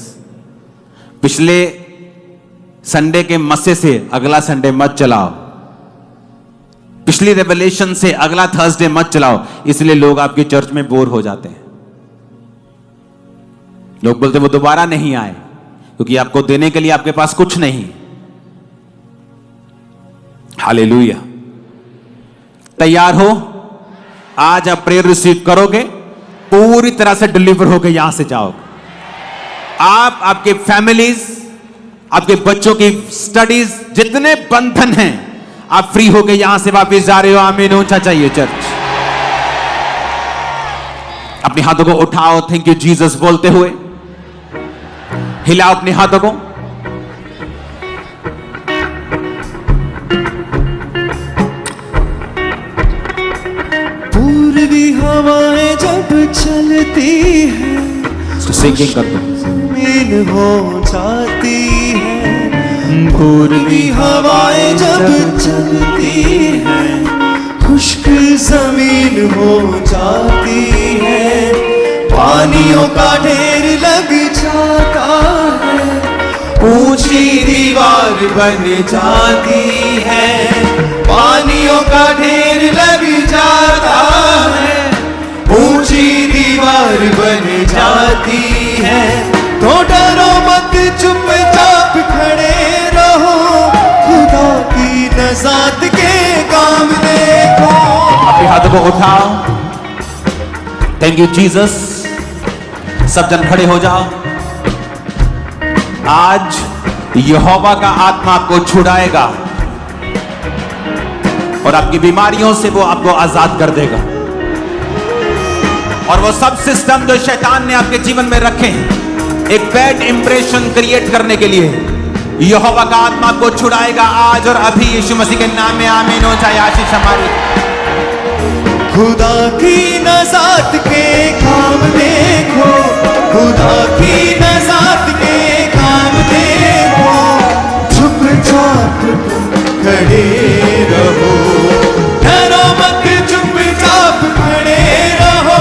पिछले संडे के मस्से से अगला संडे मत चलाओ, पिछली रेवलेशन से अगला थर्सडे मत चलाओ, इसलिए लोग आपकी चर्च में बोर हो जाते हैं। लोग बोलते वो दोबारा नहीं आए, क्योंकि आपको देने के लिए आपके पास कुछ नहीं। हालेलुया। तैयार हो? आज आप प्रेयर रिसीव करोगे, पूरी तरह से डिलीवर होके यहां से जाओगे। आप, आपके फैमिलीज, आपके बच्चों की स्टडीज, जितने बंधन हैं, आप फ्री होके यहां से वापस जा रहे हो। आमीन ऊंचा चाहिए चर्च। अपने हाथों को उठाओ, थैंक यू जीसस बोलते हुए हिलाओ अपने हाथों को। पूर्वी हवाएं जब चलती है, सिंगिंग कर दो। जमीन हो जाती है। पूर्वी हवाएं जब चलती है, खुश्क जमीन हो जाती है। पानियों का ढेर लग जाता है, ऊंची दीवार बन जाती है। पानियों का ढेर लग जाता है, ऊंची दीवार बन जाती है। तो डरो मत, चुपचाप खड़े रहो, खुदा की नज़ात के काम देखो। अपने हाथों को उठाओ, थैंक यू जीसस। सब जन खड़े हो जाओ। आज यहोवा का आत्मा आपको छुड़ाएगा और आपकी बीमारियों से वो आपको आजाद कर देगा। और वो सब सिस्टम जो शैतान ने आपके जीवन में रखे हैं, एक बैड इंप्रेशन क्रिएट करने के लिए, यहोवा का आत्मा आपको छुड़ाएगा आज और अभी, यीशु मसीह के नाम में आमीन हो जाए। आशीष हमारी। खुदा की नज़ात के काम देखो, खुदा की नज़ात के काम देखो। चुपचाप खड़े रहो, डरो मत, चुपचाप खड़े रहो।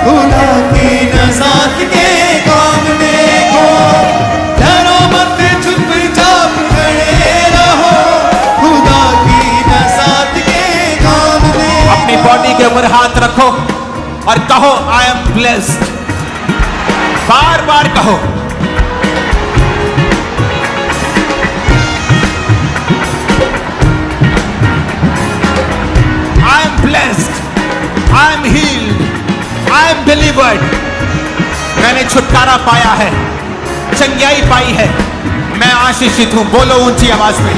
खुदा की नज़ात के काम देखो, डरो मत, चुपचाप खड़े रहो। खुदा की नज़ात के काम देखो। अपनी बॉडी के ऊपर हाथ रखो और कहो आई एम ब्लेस्ड। बार बार कहो। I am blessed, I am heeled, I am delivered. मैंने छुटकारा पाया है, चंगाई पाई है, मैं आशीषित हूं। बोलो ऊंची आवाज में।